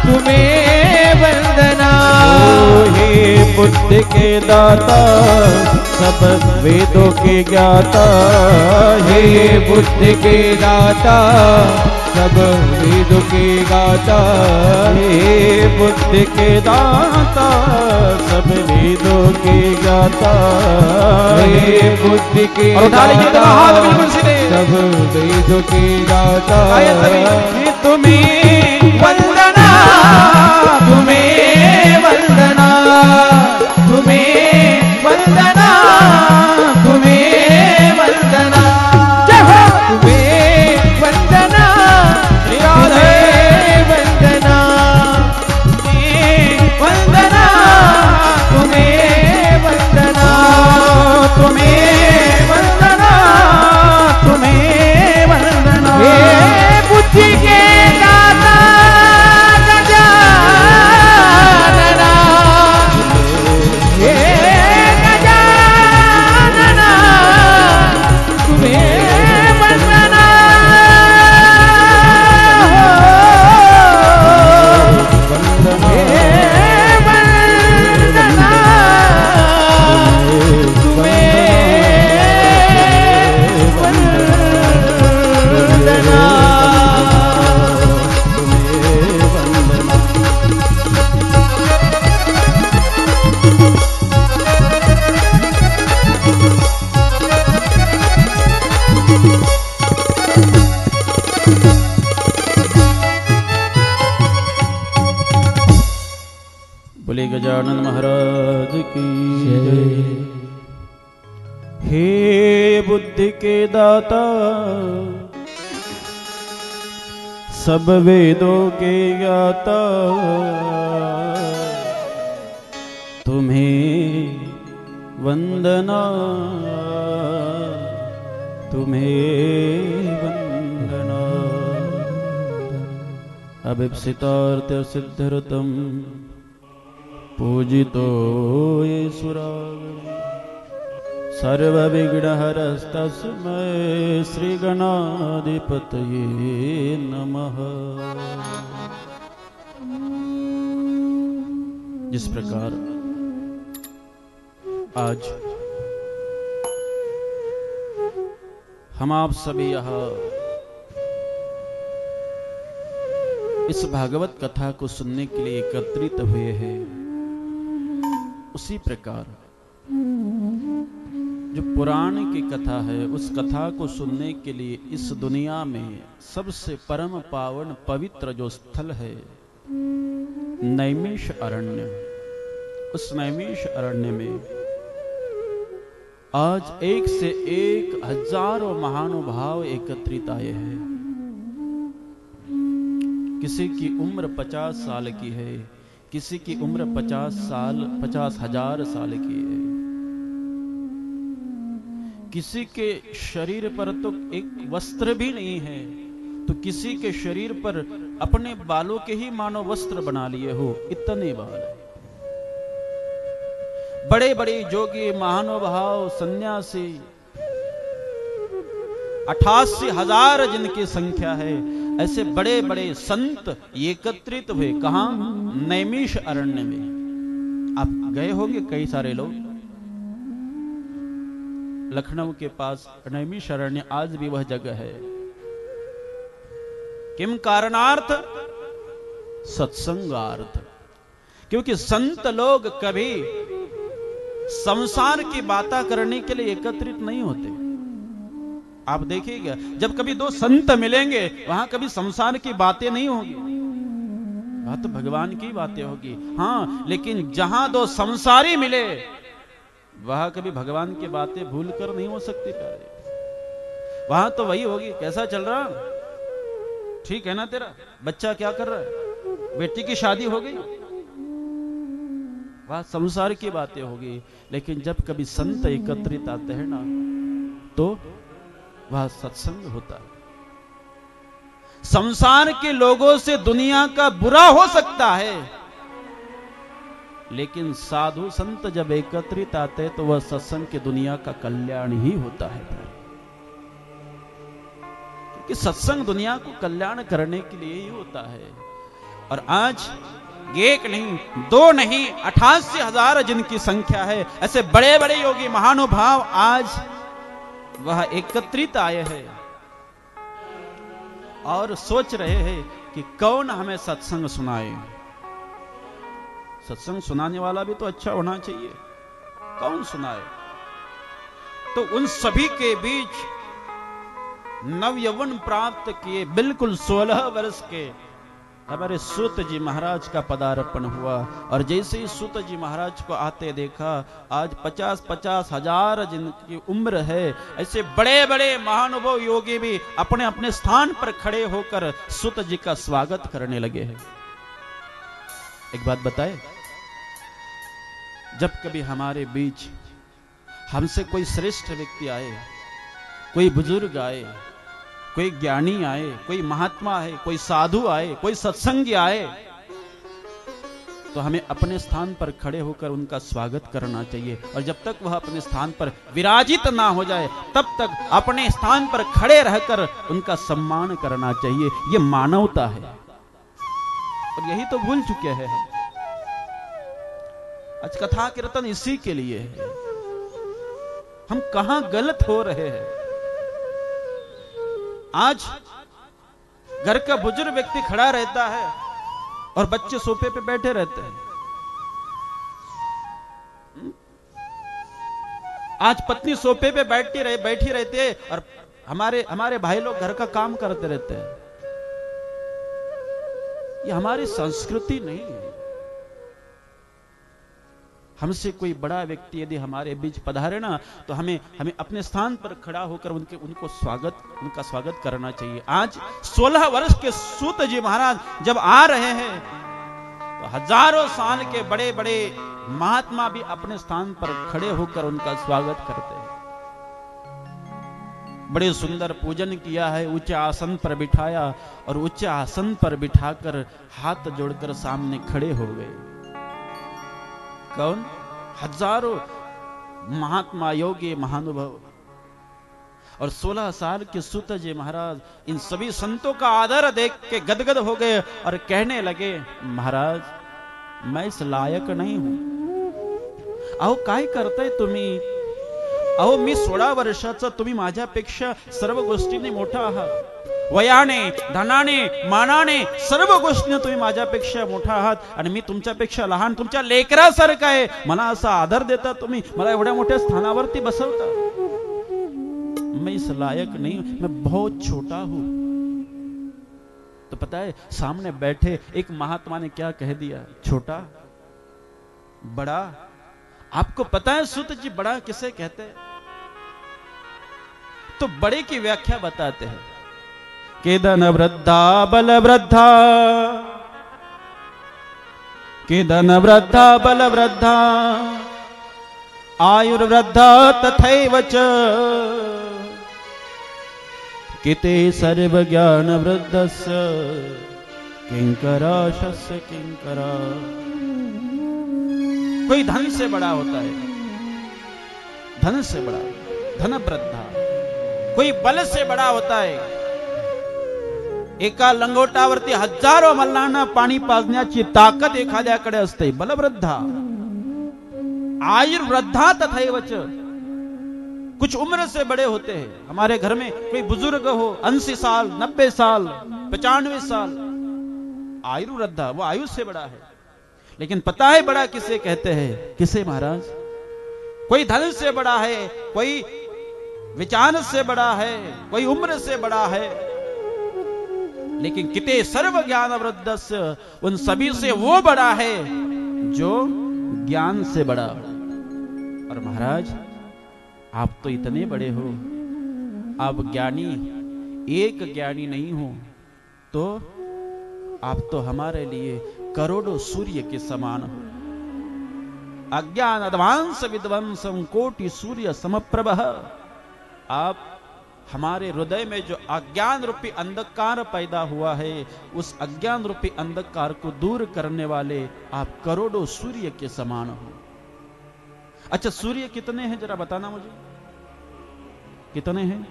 तुम्हें वंदना।
हे बुद्धि के दाता सब वेदों के ज्ञाता,
हे बुद्धि के दाता सब वेदों के गाता,
हे बुद्धि के दाता सब वेदों के ज्ञाता,
हे बुद्धि के दाता सब वेदों के गाता,
तुम्हें वंदना, तुम्हें वंदना, तुम्हें वंदना, तुम्हें वंदना,
तुम्हें वंदना,
राधे
वंदना,
वंदना,
तुम्हें वंदना,
तुम्हें वंदना, तुम्हें वंदना।
हे बुद्धि के दाता गजानना, हे गजानना, तुम्हें वंदना, हे वंदना,
बोले गजानन महाराज की जय। हे बुद्धि के दाता सब वेदों के ज्ञाता, तुम्हें वंदना, तुम्हें वंदना। अभिप्सितार्थ सिद्धरतम पूजितो येसुरागणे, सर्वविघ्नहरस्तस्मै श्रीगणाधिपतये नमः। जिस प्रकार आज हम आप सभी यहाँ इस भागवत कथा को सुनने के लिए एकत्रित हुए हैं, उसी प्रकार जो पुराण की कथा है, उस कथा को सुनने के लिए इस दुनिया में सबसे परम पावन पवित्र जो स्थल है नैमिष अरण्य, उस नैमिष अरण्य में आज एक से एक हजारों महानुभाव एकत्रित आए हैं। किसी की उम्र 50 साल की है, किसी की उम्र 50,000 साल की है। किसी के शरीर पर तो एक वस्त्र भी नहीं है, तो किसी के शरीर पर अपने बालों के ही मानो वस्त्र बना लिए हो, इतने बाल है। बड़े बड़े जोगी महानुभाव सन्यासी 88,000 जिनकी संख्या है, ऐसे बड़े बड़े संत एकत्रित हुए कहां? नैमिष अरण्य में। आप गए होंगे कई सारे लोग। लखनऊ के पास नैमिष अरण्य आज भी वह जगह है। किम कारणार्थ? सत्संगार्थ। क्योंकि संत लोग कभी संसार की बातें करने के लिए एकत्रित नहीं होते। आप देखिएगा, जब कभी दो संत मिलेंगे वहां कभी संसार की बातें नहीं होगी, वहां तो भगवान की बातें होगी। हाँ, लेकिन जहां दो संसारी मिले वहां कभी भगवान की बातें भूल कर नहीं हो सकती प्यारे। वहां तो वही होगी, कैसा चल रहा, ठीक है ना, तेरा बच्चा क्या कर रहा है, बेटी की शादी हो गई, वहां संसार की बातें होगी। लेकिन जब कभी संत एकत्रित आते हैं ना, तो वह सत्संग होता है। संसार के लोगों से दुनिया का बुरा हो सकता है, लेकिन साधु संत जब एकत्रित आते तो वह सत्संग की दुनिया का कल्याण ही होता है। क्योंकि सत्संग दुनिया को कल्याण करने के लिए ही होता है। और आज एक नहीं, दो नहीं, 88,000 जिनकी संख्या है, ऐसे बड़े बड़े योगी महानुभाव आज वह एकत्रित आए हैं और सोच रहे हैं कि कौन हमें सत्संग सुनाए। सत्संग सुनाने वाला भी तो अच्छा होना चाहिए, कौन सुनाए। तो उन सभी के बीच नव यौवन प्राप्त किए बिल्कुल 16 वर्ष के हमारे सूत जी महाराज का पदार्पण हुआ। और जैसे ही सूत जी महाराज को आते देखा, आज 50,000 हजार जिनकी उम्र है, ऐसे बड़े बड़े महानुभाव योगी भी अपने अपने स्थान पर खड़े होकर सूत जी का स्वागत करने लगे हैं। एक बात बताए, जब कभी हमारे बीच हमसे कोई श्रेष्ठ व्यक्ति आए, कोई बुजुर्ग आए, कोई ज्ञानी आए, कोई महात्मा आए, कोई साधु आए, कोई सत्संगी आए, तो हमें अपने स्थान पर खड़े होकर उनका स्वागत करना चाहिए। और जब तक वह अपने स्थान पर विराजित ना हो जाए, तब तक अपने स्थान पर खड़े रहकर उनका सम्मान करना चाहिए। यह मानवता है, और यही तो भूल चुके हैं। आज कथा कीर्तन इसी के लिए है। हम कहां गलत हो रहे हैं। आज घर का बुजुर्ग व्यक्ति खड़ा रहता है और बच्चे सोफे पे बैठे रहते हैं। आज पत्नी सोफे पे बैठी रहती है और हमारे भाई लोग घर का काम करते रहते हैं। ये हमारी संस्कृति नहीं है। हमसे कोई बड़ा व्यक्ति यदि हमारे बीच पधारे ना, तो हमें अपने स्थान पर खड़ा होकर उनका स्वागत करना चाहिए। आज 16 वर्ष के सूत जी महाराज जब आ रहे हैं, तो हजारों साल के बड़े बड़े महात्मा भी अपने स्थान पर खड़े होकर उनका स्वागत करते हैं। बड़े सुंदर पूजन किया है, ऊंचे आसन पर बिठाया, और ऊंचे आसन पर बिठाकर हाथ जोड़कर सामने खड़े हो गए। कौन? हजारों महात्मा योगी महानुभव। और 16 साल के सूत जी महाराज इन सभी संतों का आदर देख के गदगद हो गए और कहने लगे, महाराज मैं इस लायक नहीं हूं। अहो काय करताय तुम्ही? अहो मी 16 वर्षाचा, तुम्ही माझ्यापेक्षा सर्व गोष्टींनी मोठा आहात। वयाने, धनाने, मानाने, सर्व गोष्टीने तुम्ही माझ्यापेक्षा मोठा आहात, आणि मी तुमच्यापेक्षा लहान, तुमच्या लेकरासारखा आहे। मला असा आदर देता तुम्ही, मला एवढ्या मोठ्या स्थानावरती बसवता। मैं इस लायक नहीं हूं, मैं बहुत छोटा हूं। तो पता है सामने बैठे एक महात्मा ने क्या कह दिया, छोटा बड़ा। आपको पता है सूत जी बड़ा किसे कहते हैं? तो बड़े की व्याख्या बताते हैं कि धन वृद्धा बल वृद्धा, कि धन वृद्धा बल वृद्धा, आयुर्वृद्धा तथैव च, किते सर्व ज्ञान वृद्धस्य किंकराशस्य किंकरा। कोई धन से बड़ा होता है, धन से बड़ा, धन वृद्धा। कोई बल से बड़ा होता है, एका लंगोटावरती हजारों मल्लांना पाणी पाजण्याची ताकद एखाद्याकडे असते, बलवृद्धा। आयुर्वृद्धा तथैव च, कुछ उम्र से बड़े होते हैं। हमारे घर में कोई बुजुर्ग हो 80 साल 90 साल 95 साल, आयुर्वृद्धा, वो आयु से बड़ा है। लेकिन पता है बड़ा किसे कहते हैं? किसे महाराज? कोई धन से बड़ा है, कोई विचार से बड़ा है, कोई उम्र से बड़ा है, लेकिन किते सर्व ज्ञान वृद्धस्य, उन सभी से वो बड़ा है जो ज्ञान से बड़ा। और महाराज आप तो इतने बड़े हो, आप ज्ञानी, एक ज्ञानी नहीं हो तो आप तो हमारे लिए करोड़ों सूर्य के समान हो। अज्ञान अध्वांस विध्वंसम कोटि सूर्य समप्रभ। आप हमारे हृदय में जो अज्ञान रूपी अंधकार पैदा हुआ है, उस अज्ञान रूपी अंधकार को दूर करने वाले आप करोड़ों सूर्य के समान हो। अच्छा सूर्य कितने हैं जरा बताना मुझे, कितने हैं?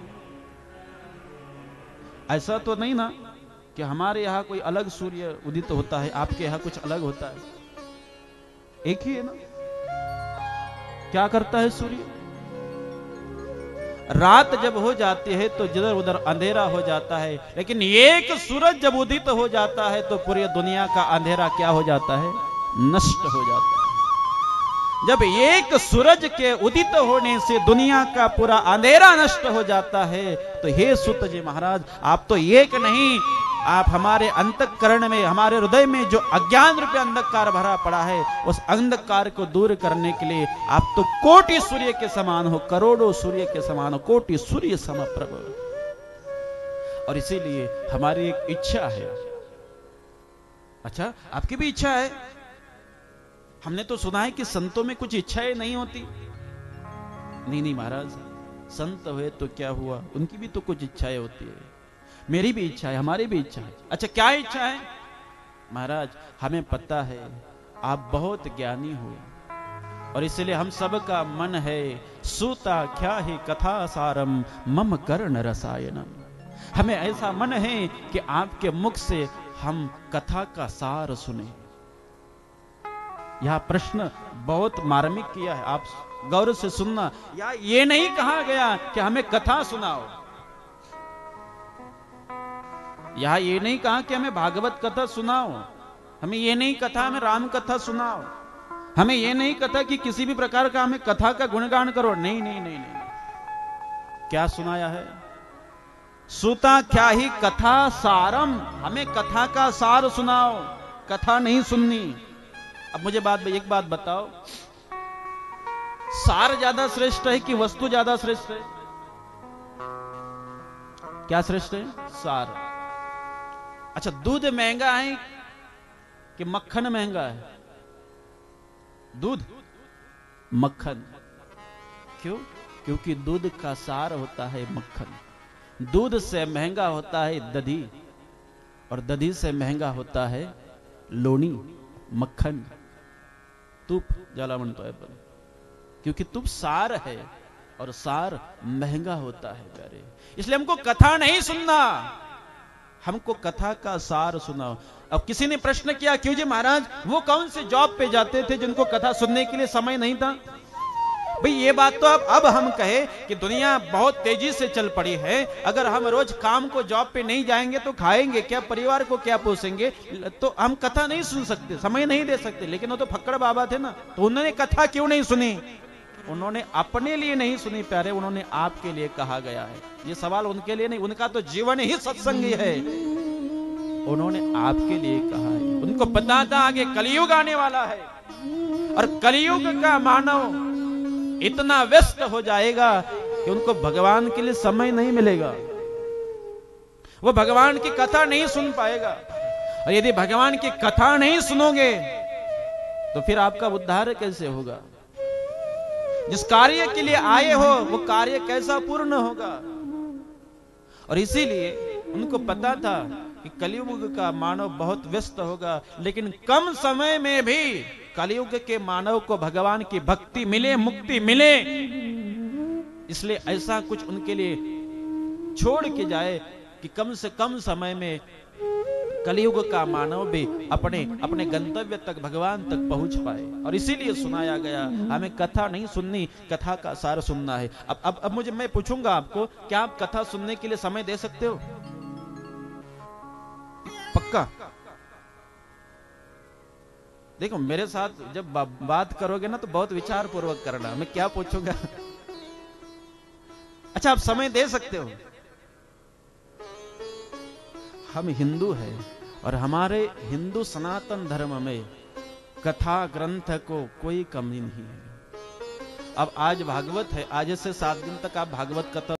ऐसा तो नहीं ना कि हमारे यहां कोई अलग सूर्य उदित होता है, आपके यहां कुछ अलग होता है? एक ही है ना? क्या करता है सूर्य? रात जब हो जाती है तो जिधर उधर अंधेरा हो जाता है, लेकिन एक सूरज जब उदित हो जाता है तो पूरी दुनिया का अंधेरा क्या हो जाता है? नष्ट हो जाता है। जब एक सूरज के उदित होने से दुनिया का पूरा अंधेरा नष्ट हो जाता है, तो हे सुत जी महाराज आप तो एक नहीं, आप हमारे अंतःकरण में, हमारे हृदय में जो अज्ञान रूपी अंधकार भरा पड़ा है, उस अंधकार को दूर करने के लिए आप तो कोटि सूर्य के समान हो, करोड़ों सूर्य के समान हो, कोटि सूर्य समप्रभ। और इसीलिए हमारी एक इच्छा है। अच्छा आपकी भी इच्छा है? हमने तो सुना है कि संतों में कुछ इच्छाएं नहीं होती। नहीं महाराज, संत हुए तो क्या हुआ, उनकी भी तो कुछ इच्छाएं होती है। मेरी भी इच्छा है, हमारी भी इच्छा है। अच्छा क्या इच्छा है? महाराज हमें पता है आप बहुत ज्ञानी हो, और इसलिए हम सब का मन है सूता क्या ही कथा सारम मम कर्ण रसायनम। हमें ऐसा मन है कि आपके मुख से हम कथा का सार सुने। यह प्रश्न बहुत मार्मिक किया है, आप गौर से सुनना। या ये नहीं कहा गया कि हमें कथा सुनाओ, यहां ये नहीं कहा कि हमें भागवत कथा सुनाओ, हमें ये नहीं कथा हमें राम कथा सुनाओ, हमें ये नहीं कथा कि किसी भी प्रकार का हमें कथा का गुणगान करो। नहीं नहीं नहीं नहीं, क्या सुनाया है? सूता क्या ही कथा सारम, हमें कथा का सार सुनाओ, कथा नहीं सुननी। अब मुझे एक बात बताओ, सार ज्यादा श्रेष्ठ है कि वस्तु ज्यादा श्रेष्ठ है? क्या श्रेष्ठ है? सार। अच्छा दूध महंगा है कि मक्खन महंगा है? दूध, मक्खन। क्यों? क्योंकि दूध का सार होता है मक्खन। दूध से महंगा होता है दधी, और दधी से महंगा होता है लोणी, मक्खन, तुप ज्याला म्हणतो है, क्योंकि तुप सार है और सार महंगा होता है प्यारे। इसलिए हमको कथा नहीं सुनना, हमको कथा का सार सुनाओ। अब किसी ने प्रश्न किया क्यों जी महाराज वो कौन से जॉब पे जाते थे जिनको कथा सुनने के लिए समय नहीं था? भाई ये बात तो अब हम कहे कि दुनिया बहुत तेजी से चल पड़ी है, अगर हम रोज काम को जॉब पे नहीं जाएंगे तो खाएंगे क्या, परिवार को क्या पोसेंगे? तो हम कथा नहीं सुन सकते, समय नहीं दे सकते। लेकिन वो तो फक्कड़ बाबा थे ना, तो उन्होंने कथा क्यों नहीं सुनी? उन्होंने अपने लिए नहीं सुनी प्यारे, उन्होंने आपके लिए कहा गया है। ये सवाल उनके लिए नहीं, उनका तो जीवन ही सत्संगी है। उन्होंने आपके लिए कहा है। उनको पता था कि कलयुग आने वाला है और कलयुग का मानव इतना व्यस्त हो जाएगा कि उनको भगवान के लिए समय नहीं मिलेगा, वो भगवान की कथा नहीं सुन पाएगा। और यदि भगवान की कथा नहीं सुनोगे तो फिर आपका उद्धार कैसे होगा? जिस कार्य के लिए आए हो वो कार्य कैसा पूर्ण होगा? और इसीलिए उनको पता था कि कलयुग का मानव बहुत व्यस्त होगा, लेकिन कम समय में भी कलयुग के मानव को भगवान की भक्ति मिले, मुक्ति मिले, इसलिए ऐसा कुछ उनके लिए छोड़ के जाए कि कम से कम समय में कलयुग का मानव भी अपने अपने गंतव्य तक, भगवान तक पहुंच पाए। और इसीलिए सुनाया गया, हमें कथा नहीं सुननी, कथा का सार सुनना है। अब मुझे, मैं पूछूंगा आपको, क्या आप कथा सुनने के लिए समय दे सकते हो? पक्का? देखो, मेरे साथ जब बात करोगे ना तो बहुत विचार पूर्वक करना। मैं क्या पूछूंगा? अच्छा, आप समय दे सकते हो? हम हिंदू हैं और हमारे हिंदू सनातन धर्म में कथा ग्रंथ को कोई कमी नहीं है। अब आज भागवत है, आज से 7 दिन तक आप भागवत कथा